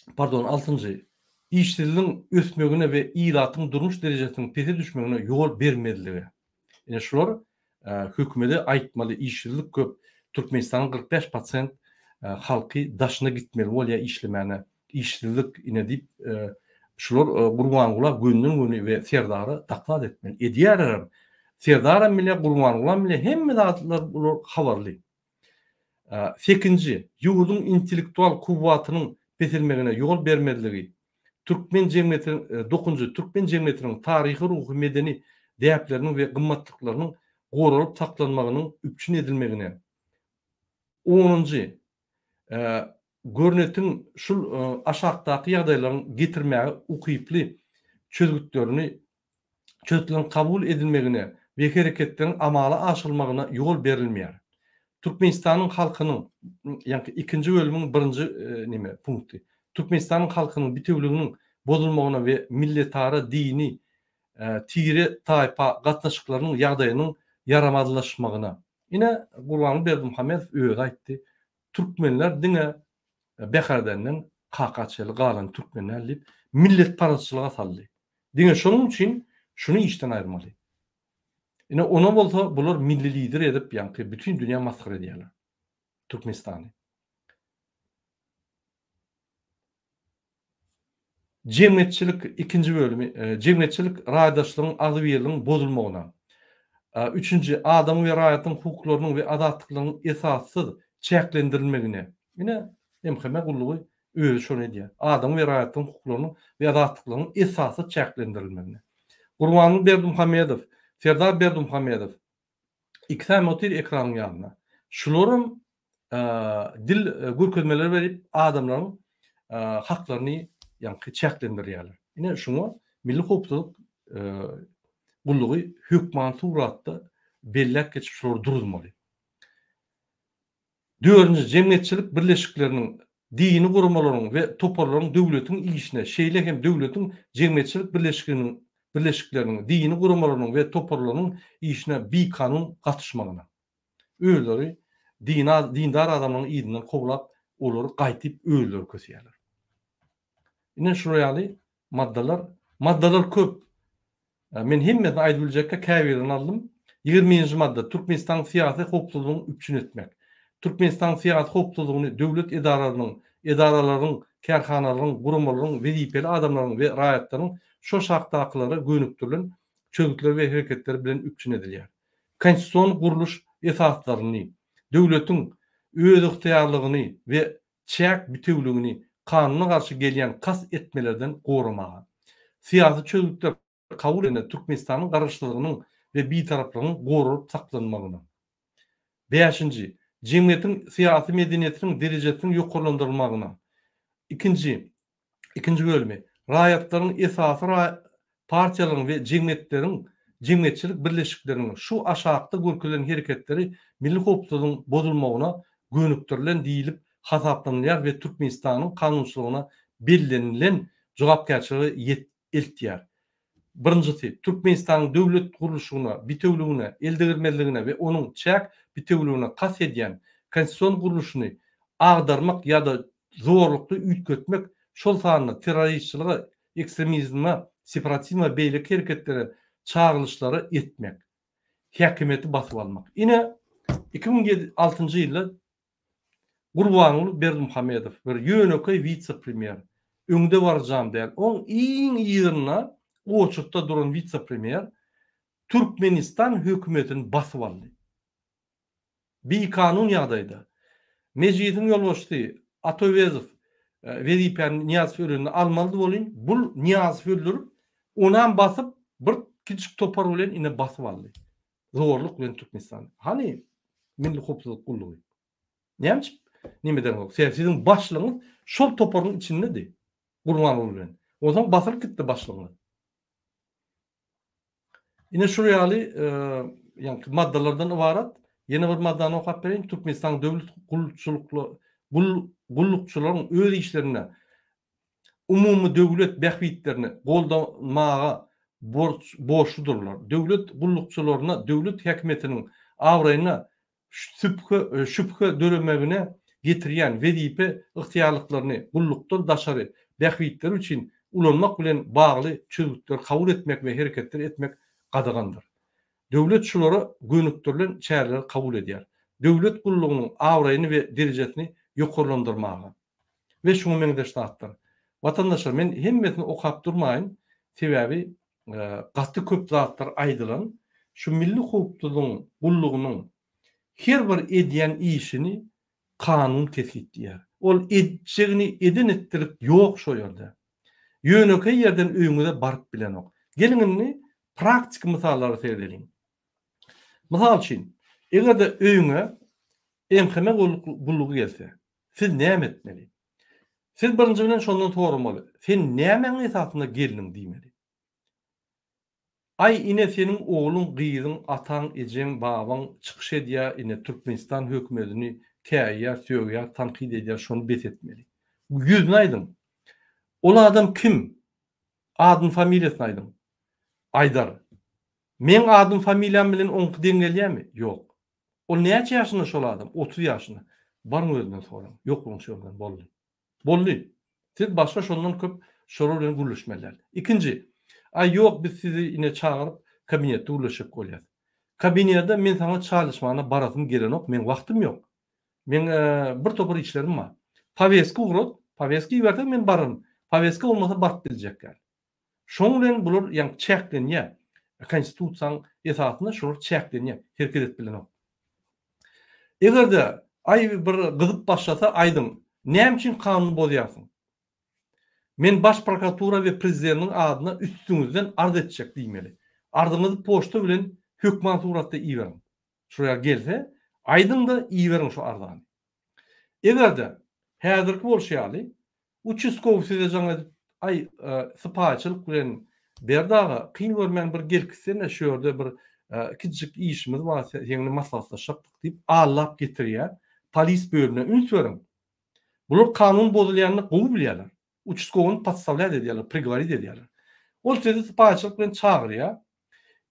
6-njy işçiligiň ösmegine we ýylatyň durmuş derejesiniň pese düşmegine ýol bermediligi. Ine şular hökümete aýtmaly işçilik köp. Türkmenistanyň 45% halky daşyna gitmeli bolýar işlemäne. İşçilik ine diýip şular gurbanlylar günden-güne we serdary taklad etmeli. Edýärler. Serdary bile gurbanlylar bile hemme zatlar bular habarly. 8-nji ýurduň intellektual kuwwatynyň besilmegine ýol bermediligi. 9-njy Türkmen jemgyýetiniň taryhy, ruhy, medeni däpleriniň we gymmatlyklarynyň goralyp saklanmagynyň üpçün edilmegine. 10-njy görnetiň şul aşagdaky ýagdaýlaryň getirmäge ukyply çözgütlerini çözülen kabul edilmegine we hereketleriň amala aşylmagyna ýol berilmeýär. Türkmenistanyň halkynyň, ýa-ni 2-nji bölümiň 1-nji punkty. Türkmenistanyň halkynyň bitewliginiň bozulmagyna we milletara, dini, tire taýpa gatnaşyklarynyň ýagdaýynyň yaramadylaşmagyna. Ine Gurbanly Berdimuhammedow öýe aýtdy. Türkmenler diňe beherden kakaçyly galan Türkmenler diýip millet paraçylyga saldy. Diňe şonuň üçin şunu işden aýyrmaly. Ine ona bolsa bular milli lider edip ýa-ni bütün dünýä maskara edýärler. Türkmenistany. Jemgyýetçilik 2-nji bölümi, jemgyýetçilik raýdaşlygyň azy birliginiň bozulmagyna. Üçüncü, adam ve raýatyň hukuklarynyň we azatlyklarynyň esassız çäklendirilmegine. Ine MHM gullugy öýle şonu diýär. Adam we raýatyň hukuklarynyň we azatlyklarynyň esassız çäklendirilmegine. Gurbanyň Berdimuhammedow, Serdar Berdimuhammedow iki motor ekranyň ýanynda. Şularym dil görkezmeleri berip adamlaryň haklaryny ýa-ni çäklendirýärler. Ine şunu milli hukuk gullugy hükman suratda bellek geçip şol durulmaly. Dördüncü, jemgyýetçilik birleşikleriniň dini gurumalaryň we toparlaryň döwletiň işine, şeýle hem döwletiň jemgyýetçilik birleşikleriniň dini gurumalaryň we toparlaryň işine bir kanun gatışmagyna. Öýleri dindar adamlaryň ýygynyň koglap, olary gaýtyp öýleri kösýärler. Ine şu ýaly maddalar köp. Men hemmetini aýdyp biljekkä käbirini aldym. 20-nji madda Türkmenistan syýasy hukuklygyny üpçün etmek. Türkmenistan syýasy hukuklygyny döwlet edaralaryň, kärhanalaryň, gurumalaryň, wezipeli adamlaryň we raýatlaryň şo şartdaklary gönükdirilen çözükler we hereketleri bilen üpçün edilýär. Konstitusiýon guruluş esaslaryny, döwletiň öz ygtyýarlygyny we çäk bütewligini kanunyna garşy gelýän kas etmelerden gorumaga. Syýasy çözükler kabul edilen Türkmenistanyň garaşlygynyň we bitaraplygynyň gorulyp saklanmagyna. 5-nji, jemgyýetiň syýasy medeniýetiniň derejesini ýokarlandyrylmagyna. Ikinci bölümi, raýatlaryň esasy partiýalaryň we jemgyýetçilik birleşikleriniň şu aşagda görkezlen hereketleri milli hukuklygyň bozulmagyna gönüktirilen diýilip hasaplanýar we Türkmenistanyň kanunçylygyna bellenlen jogapkärçiligi eltýär. Birincisi, Türkmenistanyň döwlet guruluşyna, bitewligine, eldegirmezligine we onuň çäk bitewligine kas edýän konstitusiýon guruluşyny agdarmak ýa-da zorlukly üýtgetmek, şol sanyny terroristçiliğe, ekstremizme, separatizme beýlik hereketleri çağrılışları etmek. Häkimeti basyp almak. Ine 2006-njy ýylda Gurbanyň Berdimuhammedow bir ýönökey vice-premier öňde barjam däl. Oň iň ýerine oçukda duran vice-premier Türkmenistan hökümetini basyp aldy. Bir kanun ýagdaýda mejlisin ýolbaşçysy Atowezow wezipäni Niýazow öýreni almaly bolýan. Bul Niýazow öldürüp onan basyp bir kiçik topar bilen ine basyp aldy. Zorluk bilen Türkmenistan. Hani milli hukuk gullugy. Näme? Nimeden ol? Siýasiň başlygyny şol toparyň içindedi. Gurbanyň bilen. O zaman basyp gitdi başlygyny. Ine şu ýaly ýa-ni maddalardan ibarat ýene bir maddany okap bereň. Türkmenistan döwlet gullukçylaryň öz işlerine umumy döwlet bähbitlerini goldamaga borçludurlar. Döwlet gullukçylaryna döwlet häkimetiniň awraýyna şüphe döremegine getirýän wezipe ygtyýarlyklaryny gullukdan daşary bähbitler üçin ulanmak bilen bagly çözükler kabul etmek we hereketler etmek gadagandyr. Döwlet şulara gönüktirilen çäreleri kabul edýär. Döwlet gullugynyň awraýyny we derejesini ýokarlandyrmaga. We şunu meňdeşler. Vatandaşlar, men hemmetini okap durmaýyn. Sebäbi gaty köp zatlar aýdylan şu milli hukuklygyň gullugynyň her bir edýän işini kanun kesitdiýär. Ol edjegini edin etdirip ýok şo ýerde. Ýönökey ýerden öýüňe baryp bilen ok. Gelini praktik misallara seýrelim. Misal üçin, egerde öýüňe MHM gullugy gelse, siz näme etmeli? Siz birinji bilen şondan sormaly. Sen nämeň esasynda geldiň diýmeli. Ay ine senin oğlun, gyýyň, ataň, ejem, babaň çykyş edýär, ine Türkmenistan hökümetini täýär, söýär, tanqid edýär, şonu besetmeli. Yüzüni aýdym. Ol adam kim? Adyn, familiýasyny aýdym. Aýdar. Men adym, familiýam bilen onky deňgelýärmi? Ýok. Ol näçe ýaşynda şol adam? 30 ýaşynda. Barmy özünden soraň. Ýok bu şoldan boldy. Boldy. Siz başga şondan köp şolar bilen gülüşmeler. İkinci, ay ýok, biz sizi ine çağırıp kabinetde ulaşıp bolýar. Kabinetde men sana çalışmana barasym gelen ok, men wagtym ýok. Men bir topar işlerim var. Paveski ugrot, paveski ýerden men bararym. Paveski olmasa baryp biljekler. Şoň bilen bular ýa-ni çäklenýär. Konstitusiýaň esasında şunu çeklenýär, herket etbilen. Egerde ay bir gyzyp başlasa aydın, näme üçin kanun bozýarsyň? Men baş prokuratura we prezidentiň adyna üstüňizden arz etjek diýmeli. Ardyňyzy poçta bilen hökman suratda iýerin. Şuraya gelse, aydın da iýerin şu ardany. Egerde häzirki bolşýaly, uçuskow size jaňa ay sypaçylyk bilen berdaga kyn görmän bir gelkisi näşörde bir kiçik işimiz var, ýeňle maslahatlaşypdyk diýip allap getirýär. Polis bölümine üns verin. Bular kanun bozulýanyny gowy bilýärler. Uçuskowyny podstavlýar edýärler, prigorit edýärler. Ol sizi sypaçylyk bilen çagyrýar.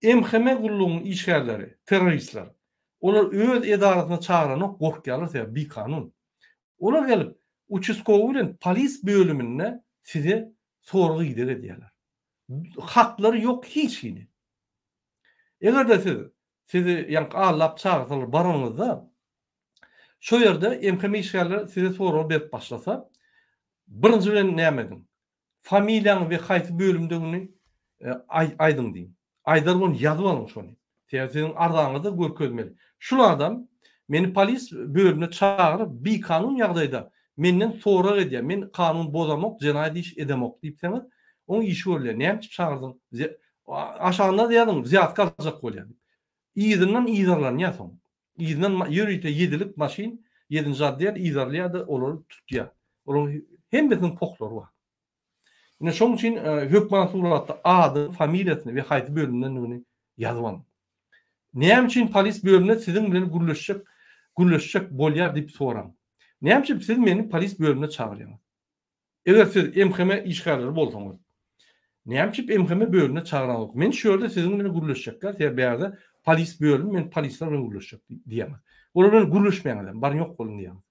MHM gullugynyň işgärleri, terroristler. Olar öz edaratyna çagyranyk gorkýarlar, bir kanun. Olar gelip uçuskowy bilen polis bölümine size sorgu gider edýärler. Hakları yok hiç yine. Egerde sizi ýa allap çagyrsalar baranyňyzda şu ýerde MHM işgärleri size sorgu berip başlasa, birinji bilen näme? Familiýaň we haýsy bölümdegini aydın diýin. Aydar bunu ýazyp alyň şonu. Sizin ardaňyzda görkezmeli. Şulardan meni polis bölümine çağırıp bir kanun ýagdaýda menden sorak edýär. Men kanun bozamak, jenaýat iş edemek diýipseňiz, oň işi bolýar. Näme çağırdyň? Aşağında diýdim, ziyat kalacak bolýar. İýdinden ýyzarlan ýasaň. İýdinden ýörüýte 7'lik maşin, 7-nji addiýar ýyzarlaýar, olary tutýar. Olar hemmesiniň poklary bar. Ine şoň üçin hökman suratda ady, familiýasyny we haýsy bölümden ýazyp alın. Näme üçin polis bölümine sizin bilen gürleşjek bolýar diýip soram. Näme üçin siz meni polis bölümine çagyrýaňyz? Eger siz MHM işgärleri bolsaňyz, näme üçin MHM bölümine çagyrýaňyz? Men şu ýerde sizin bilen gürleşjekler, ýa bäze polis bölüm, men polisler bilen gürleşjek diýemem. Olar bilen gürleşmeýän bar ýok bolun diýemem.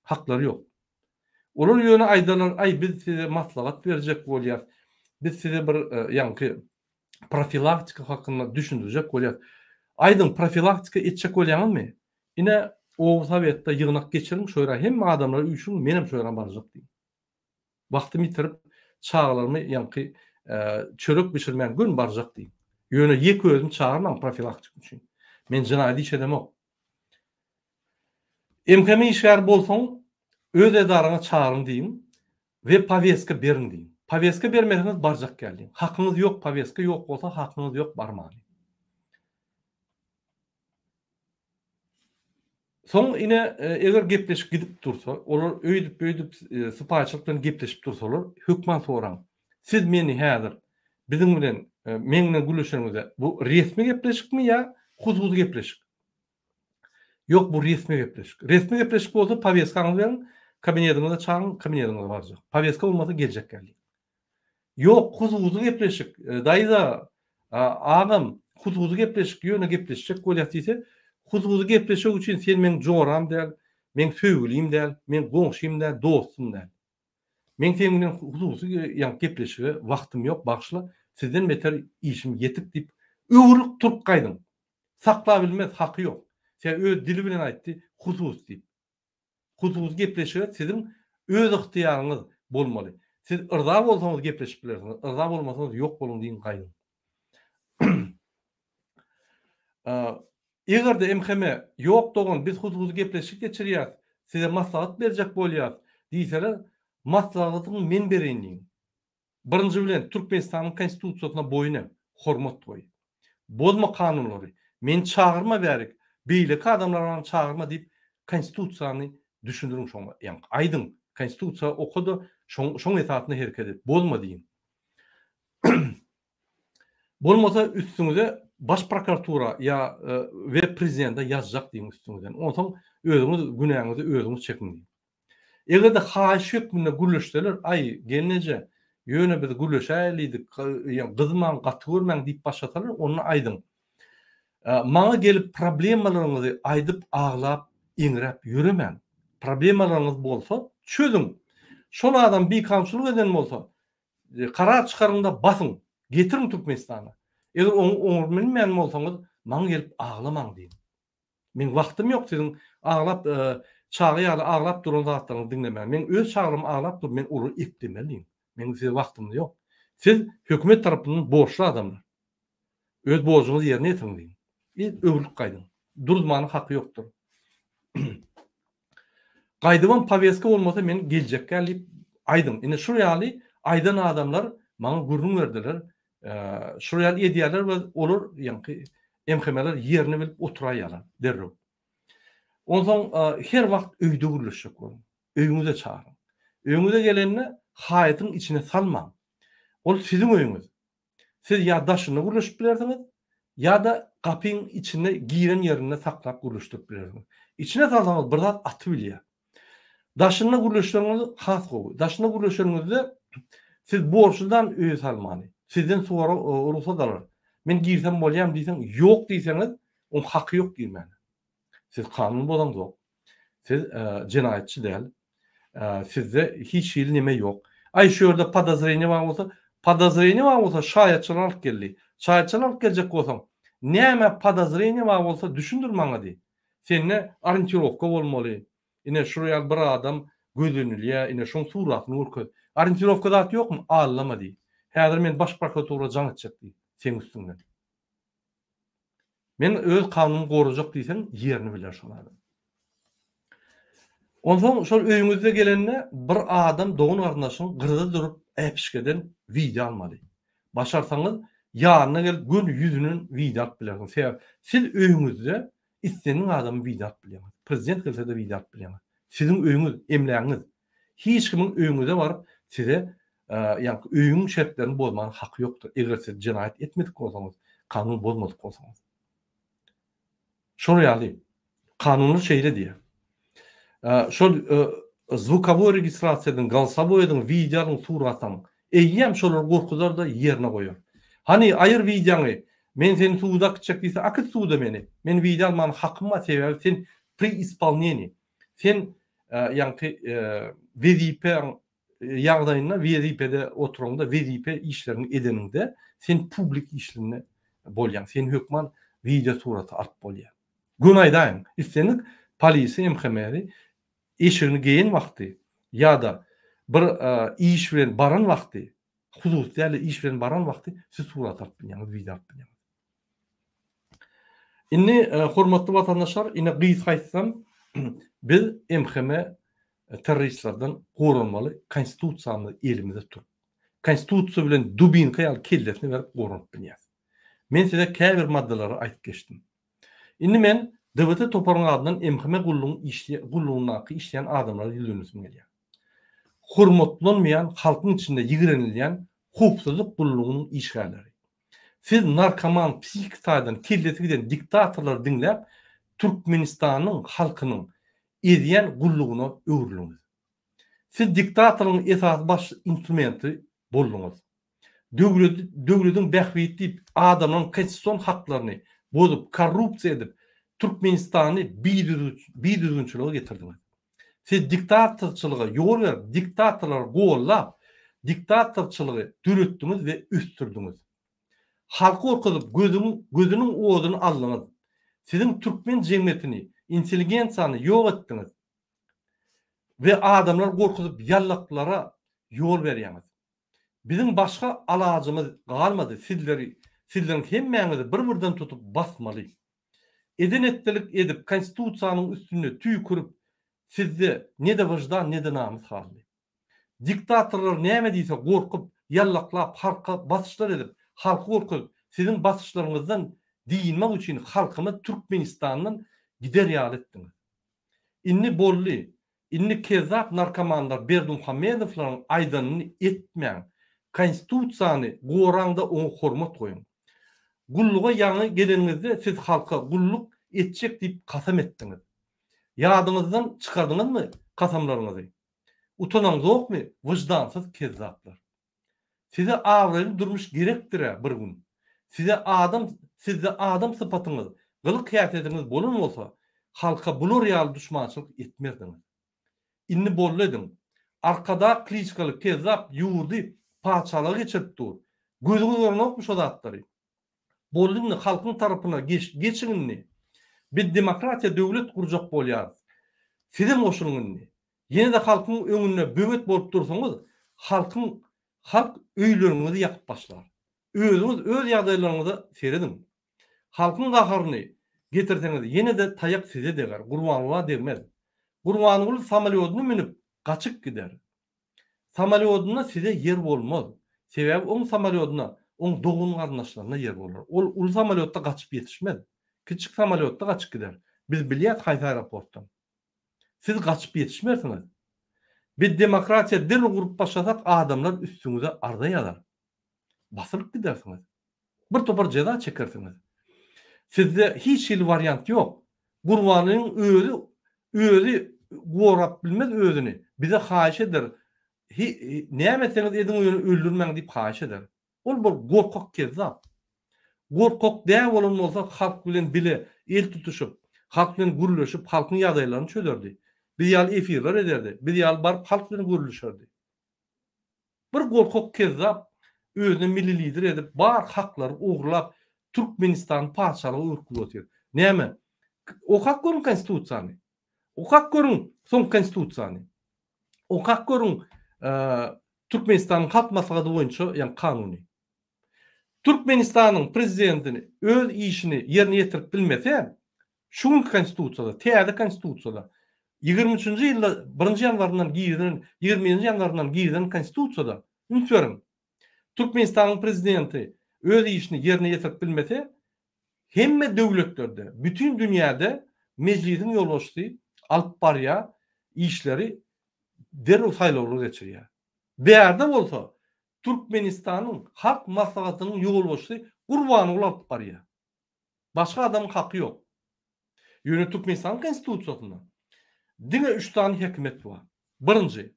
Haklary ýok. Olar ýöne aýdarlar, ay biz size maslahat berjek bolýar. Biz size bir ýanky profilaktika hakynda düşündirjek bolýar. Aydın profilaktika etjek bolýarmy? Ine o Sovetda ýygnak geçiriň şoýra hem adamlar üçin menem şoýra barjak diýip. Wagtymy ýitirip çağlarmy ýanky çörek bişirmän gün barjak diýip. Ýöne ýeki özüm çağırmam profilaktik üçin. Men jenaýat iş edemek. MHM işgär bolsaň öz edaraňa çağırın diýin we paveska berin diýin. Paveska bermediňiz barjak geldi. Hakyňyz ýok, paveska ýok bolsa hakyňyz ýok barmaly. Soň ine eger gepleşip gidip dursa, olar öýdüp sypaçylyk bilen gepleşip dursalar, hökman soraň. Siz meni häzir biziň bilen men bilen gülüşeňizde bu resmi gepleşikmi ýa huzurly gepleşik? Ýok, bu resmi gepleşik. Resmi gepleşik bolsa paveskaňyz bilen kabinetiňize çağırın, kabinetiňize barjak. Paveska bolmasa geljek geldi. Ýok, huzurly gepleşik. Daýda agam huzurly gepleşik, ýöne gepleşjek bolýar diýse, huzurly gepleşik üçin sen men joram däl, men söýgülim däl, men goňşym däl, dostum däl. Men sen bilen huzurly ýa gepleşige wagtym ýok, bagşla, sizden beter işim ýetip diýip öwürlük turup gaýdym. Sakla bilmez haky ýok. Sen öz dili bilen aýtdy, huzurly diýip. Huzurly gepleşige sizin öz ihtiýaryňyz bolmaly. Siz ırza bolsaňyz gepleşip bilersiňiz, ırza bolmasaňyz ýok bolun diýin gaýdym. Egerde MHM ýok dogan biz huzurly gepleşik geçirýär, size maslahat berjek bolýar diýseler, maslahatyny men bereýin diýin. Birinji bilen Türkmenistanyň konstitusiýasyna boýun hormat goý. Bozma kanunlary, men çağırma berik, beýleki adamlaryň çağırma diýip konstitusiýany düşündürüň şoňa. Ýa aydyn konstitusiýa okudy, şoň esatyna hereket et. Bozma diýin. Bolmasa üstüňize baş prokuratura ýa we prezidentde ýazjak diýin üstüňizden. Onsoň özüňiz günäňizi özüňiz çekin. Egerde haýyş hökmünde gürleşdiler, ay gelneje ýöne biz gürleşäýlik, gyzman, gaty görmäň diýip başlasalar, onu aydyn. Maňa gelip problemalaryňyzy aýdyp aglap, iňrep ýüremän. Problemalaryňyz bolsa çözüň. Şol adam bir kamçylyk eden bolsa, karar çykarynda basyň, getiriň Türkmenistana. Eger onu bilmeýän bolsaňyz, maňa gelip aglamaň diýin. Men wagtym ýok sizin aglap çağıýaly aglap duran zatlaryňy dinlemän. Men öz çağrym aglap dur, men uly ipdemeliyim. Men size wagtym ýok. Siz hökümet tarapyndan borçly adamlar. öz borcuňyzy ýerine ýetirin diýin. Öwrük gaýdyn. Durmanyň haky ýokdur. Gaýdyban paweska bolmasa men geljek gelip aýdym. Ine şu ýaly aýdan adamlar maňa gurrun berdiler. Şu ýaly edýärler we olar ýa-ni MHM'ler ýerini bilip oturaýarlar derrek. Ondan her wagt öýde gürleşik bolun. Öýüňize çağırın. Öýüňize gelende haýatyň içine salmaň. Ol siziň öýüňiz. Siz ýa daşyny gürleşip bilersiňiz, ýa da gapyň içinde giren ýerine saklap gürleşdirip bilersiňiz. İçine salsaňyz bir zat atyp bilýär. Daşyny gürleşdirýäňiz has gowy. Daşyny gürleşdirýäňizde siz borçludan öýe salmaly. Sizden sonra ruhsat alar. Men girsem bolýam diýsen, ýok diýseňiz, on haky ýok girmäni. Siz kanun bolan zok. Siz cinayetçi değil. Sizde hiç nime yok. Ay şu yerde podozrenie var olsa şayatçılar alıp geldi. Şayatçılar alıp gelecek olsam näme podozrenie var olsa düşündür maňa di. Seninle orientirovka bolmaly. Ine şuraya bir adam gözünülýär, ine şoň suratyny görkez. Orientirovka dat ýokmy? Allama di. Häzir men baş prokuratura jaň etjek di. Sen üstünden. Men öz kanunumy gorajak diýsen ýerini biler şol adam. Ondan şol öýüňizde gelende bir adam dogun arnaşyň gyrda durup äpişkeden video almaly. Başarsaňyz ýanyna gelip gün ýüzünün video alyp bilersiň. Siz öýüňizde isteniň adamy video alyp bilersiň. Prezident gelse de video alyp bilersiň. Siziň öýüňiz, emläňiz. Hiç kimiň öýüňize baryp size ýa-ni öýüň şertlerini bozmagyň haky ýokdur. Eger siz jinayet etmedik bolsaňyz, kanun bozmadyk bolsaňyz. Şonu ýaly kanuny şeýle diýer. Şol zvukowy registrasiýadan, galsaboýadan, videoň suratyň eýýem şolar gorkuzar da ýerine goýar. Hani aýyr videoňy men seni suwda kitjek diýse, akyt suwda meni. Men video almany hakym var, sebäbi sen pri исполнение. Sen ýa-ni WZP ýagdaýynda WZP'de oturanda WZP işlerini edeninde sen publik işlerine bolýan. Sen hökman video suraty alyp bolýar. Günaýdaň. Istenik polisi MHM'li işini geýen wagty ýa-da bir iş bilen baran wagty, hususy ýaly iş bilen baran wagty siz surat alyp bilýäňiz, video alyp bilýäňiz. Inni hormatly watandaşlar, ine gys haýsam, biz MHM terroristlerden gorunmaly konstitusiýany elimizde tutup, konstitusiýa bilen dubinka ýaly kelletini berip gorunup bilýäs. Men size käbir maddelary aýtyp geçdim. Inni men DWT toparlyň adyndan MHM gullugyna işleýän adamlary ýüzüňizme gelýär. Hormatlanmaýan, halkyň içinde ýigrenilýän hukuksyzlyk gullugynyň işgärleri. Siz narkoman, psihiktadan, kelleti giden diktatorlar dinläp Türkmenistanyň halkynyň edýän gullugyna öwrüliňiz. Siz diktatorlyň esas baş instrumenti bolduňyz. Döwletiň bähwitli adamlaryň konstitusiýon haklaryny bozup, korrupsiýa edip Türkmenistany biýdürgünçüligi getirdiňiz. Siz diktatorçylyga ýol berip, diktatorlar gollap, diktatorçylygy dürütdiňiz we üstürdiňiz. Halky orkuzyp gözüniň owadyny aldyňyz. Siziň Türkmen jemgyýetini, intelligensiýany ýok etdiňiz. We adamlar gorkuzyp ýallaklara ýol berýäňiz. Bizim başka alacımız kalmadı. Sizlerin hemmeňizi bir-birden tutup basmaly. Edenetlik edip konstitusiýanyň üstüne tüý kurup sizde ne de vicdan ne de namys haldy. Diktatorlar näme diýse gorkup ýallaklap halka basışlar edip halky gorkup sizin basışlaryňyzdan diýilmek üçin halkymy Türkmenistanyň gider ýaly etdiňiz. Inni bolly, inni kezap narkomanlar Berdimuhamedowlaryň aýdanyny etmeň. Konstitusiýany goranda oň hormat goýun. Gulluga ýany gelenizde siz halka gulluk etjek diýip kasam etdiňiz. Ýadyňyzdan çykardyňyzmy kasamlaryňyzy? Utanaňyz ýokmy? Wyjdansyz kezzaplar. Size awraly durmuş gerekdir bir gün. Sizde adam sypatyňyz, gylyk käsetiňiz bolan bolsa, halka bulur ýaly düşmançylyk etmerdiňiz. Inni bolledim. Arkada kliçkaly kezzap ýurdy paçalyk geçirip dur. Gözüňiz görnokmy şo zatlary? Boldyňmy halkyň tarapyna geçiňini. Bir demokratiýa döwlet gurjak bolýar. Sizin oşuňyny. Ýene de halkyň öňünde böwet bolup dursaňyz, halk öýleriňizi ýakyp başlar. özüňiz öz ýagdaýlaryňyza seredin. Halkyň gaharyny getirseňiz ýene de taýak size deger. Gurbanula degmez. Gurbanul samolyotyny minip gaçyp gider. Samolyotyna size yer bolmaz. Sebäbi oň samolyotyna, oň dogun garnaşlaryna yer bolar. Ol ul samolyotda gaçyp ýetişmez. Kiçik samolyotda gaçyp gider. Biz bilýär Haýfa aeroportdan. Siz gaçyp ýetişmersiňiz. Bir demokratiýa dil gurup başlasak adamlar üstüňize ardaýarlar. Basylyp gidersiňiz. Bir topar ceza çekersiňiz. Sizde hiç il variant yok. Gurbanyň özü gorap bilmez özüni. Bize haýyş eder. Nämeseňiz edin öldürmäň diýip haýyş eder. Ol bir gorkak kezzap. Gorkak däl bolan bolsa halk bilen bile el tutuşup, halk bilen gürleşip, halkyň ýagdaýlaryny çözerdi. Bir ýal efirler ederdi. Bir ýal baryp halk bilen gürleşerdi. Bir gorkak kezzap özüni milli lider edip, bar haklary ugrulap, Türkmenistan parçalygy urkulaýar. Näme? Okak görün konstitusiýany. Okak görün soň konstitusiýany. Okak görün Türkmenistanyň halk maslahaty boýunça ýani kanuny. Türkmenistanyň prezidentini öz işini ýerine ýetirip bilmese, şuň konstitusiýada, täze konstitusiýada 23-nji ýylda 1-nji ýanwaryndan giýilen, 20-nji ýanwaryndan giýilen konstitusiýada ünsürin. Türkmenistanyň prezidenti öz işini ýerine ýetirip bilmese, hemme döwletlerde, bütün dünýäde meclisiň ýolbaşçy alyp barýar işleri derhal saýlawlar geçirýär. Bäerde bolsa Türkmenistanyň halk maslahatynyň ýolbaşçy Gurbanul alyp barýar. Başga adamyň haky ýok. Ýöne Türkmenistanyň konstitusiýasynda diňe 3 tane häkimet bar. Birinji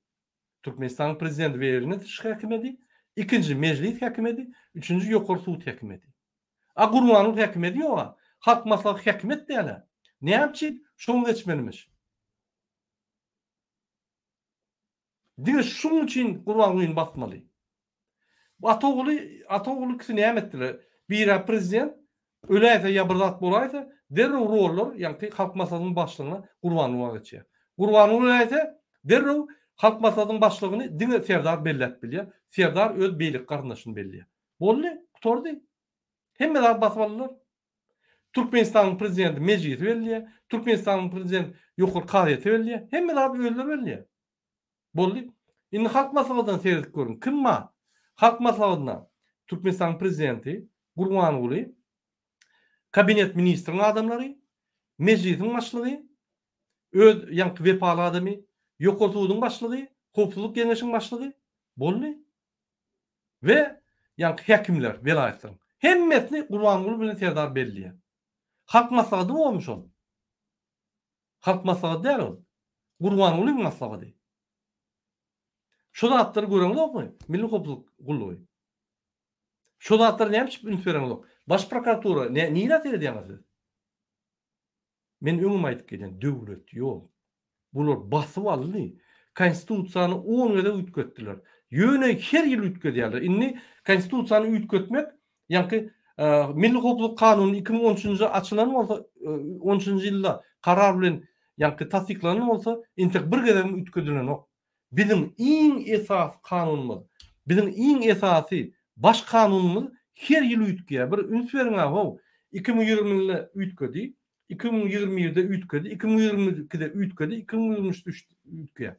Türkmenistanyň prezidenti we ýerine tyrşy häkimeti, ikinji meclis häkimeti, üçüncü ýokary sud häkimeti. A Gurbanul häkimeti ýok. Halk maslahaty häkimet däle. Näçe şoň geçmelimiş. Diňe şuň üçin Gurbanuly basmaly. Atogly kisi näme etdiler? Bir prezident öläýse ýa bir zat bolaýsa, derrew rollar, ýani halk maslahatynyň başlygyna Gurbanuly geçýär. Gurbanuly öläýse, derrew halk maslahatynyň başlygyny diňe Serdar belläp bilýär. Serdar öz beýlik garnaşyny belliýär. Boldy, tuturdy. Hemmeler basmalylar. Türkmenistanyň prezidenti meclisi belliýär. Türkmenistanyň prezidenti ýokary kadyety belliýär. Hemmeler öýler belliýär. Boldy. Indi halk maslahatyny seredip görün. Kim ma? Halk maslahatyna Türkmenistan prezidenti Gurbanuly, kabinet ministriniň adamlary, meclisiň başlygy, öz ýanky wepaly adamy, ýokary sudyň başlygy, howpsuzlyk kengeşiniň başlygy boldy. We ýanky häkimler, welaýatlar. Hemmesini Gurbanuly bilen Serdar belliýär. Halk maslahaty bolmuş ol. Halk maslahaty däl ol. Gurbanulyň maslahaty. Şu zatları göreňizmi? Milli howpsuzlyk gullugy. Şu zatlar näme çyp ünsüreňiz? Baş prokuratura näme edýäňiz? Men öňüme aýdyp gelýän döwlet ýok. Bular basyp aldy. Konstitusiýany 10 ýylda ütgetdiler. Ýöne her ýyl ütkedýärler. Indi konstitusiýany ütgetmek, ýani Milli howpsuzlyk kanuny 2013-nji açylan bolsa, 13-nji ýylda karar bilen ýani tasdiklanan bolsa, intek bir gezem ütgedilen ok. Bizim iň esas kanunumuz, bizim iň esasy baş kanunumuz her ýyl ütgeýär. Bir üns beriňä, 2020-de ütkedi, 2021-de ütkedi, 2022-de ütkedi, 2023-de ütgeýär.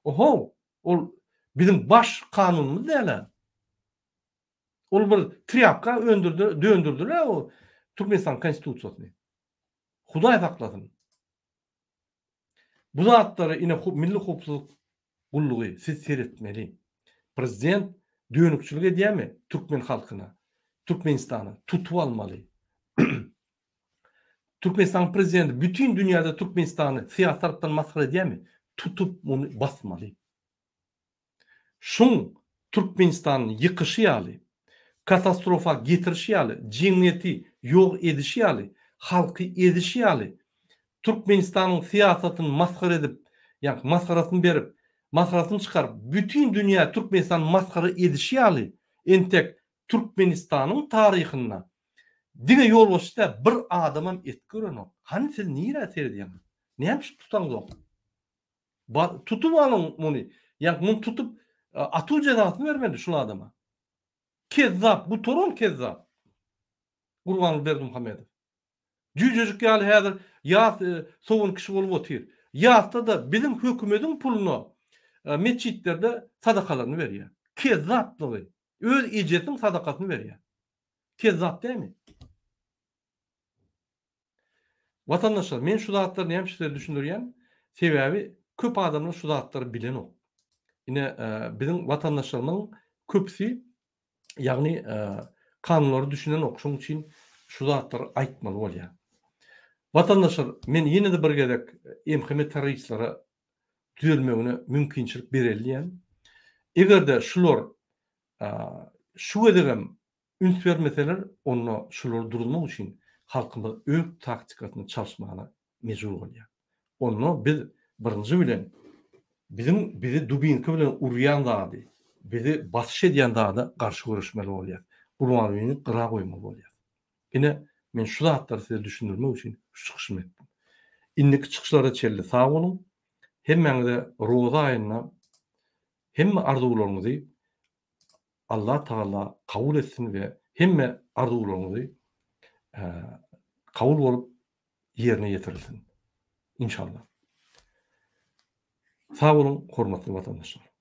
Oho, ol bizim baş kanunumuz däl. Ol bir triapka döndürdüler o Türkmenistan konstitusiýasyny. Hudaý saklasyn. Bu zatlary ine milli howpsuzlyk gullugy siz seretmeli. Prezident dönükçülük edýärmi Türkmen halkyna? Türkmenistany tutup almaly. Türkmenistan prezidenti bütün dünýäde Türkmenistany syýasat tarapdan masgar edýärmi? Tutup onu basmaly. Şuň Türkmenistanyň ýykyşy ýaly, katastrofa getirişi ýaly, jemgyýeti ýok edişi ýaly, halky edişi ýaly, Türkmenistanyň syýasatyny masgar edip, ýani masgarasyny berip, masgarasyny çykaryp, bütün dünýä Türkmenistanyny masgara edişi ýaly, entek Türkmenistanyň taryhyna diňe ýolbaşçyda bir adamam etgörenok. Hani siz niýe seredýäňiz? Näme tutaňyz? Tutup alyň muny. Ýani muny tutup atuw jazasyny bermeli şu adama. Kezzap, bu toron kezzap. Gurban Berdimuhammedow. Cücecik ýaly häzir ýat sowun kişi bolup otyr. Ýatda da bizim hökümetiň puluny meçitlerde sadakalaryny berýär. Kezzapdygy. Öz ijetiň sadakasyny berýär. Kezzap diými? Vatandaşlar, men şu zatlaryny hem sizlere düşündürýän sebäbi köp adamlar şu zatlary bilen ok. Ine bizim vatandaşlarymyň köpsi ýagny kanunlary düşünen ok. Şoň üçin şu zatlary aýtmaly bolýar. Vatandaşlar, men ýene-de bir gezek emhemet terroristlara düzelmegine mümkinçilik berelýän. Egerde şular şu edegem üns bermeseler, onu şular durulmak üçin halkymyz öz taktikasyny çalışmagyna mejbur bolýar. Onu biz birinji bilen bizi dubinka bilen urýan zady, bizi basyş edýän zady garşy görüşmeli bolýar. Urmanyny gyra goýmaly bolýar. Ine men şu zatlary size düşündirmek üçin şu çykyşymy etdim. Indiki çykyşlara çelli sag bolun. Hemmeňize roza aýyna hemme arzularyňyzy Allah Taala kabul etsin we hemme arzularyňyzy kabul bolup yerine getirilsin. İnşallah. Sağ olun, hormatly vatandaşlar.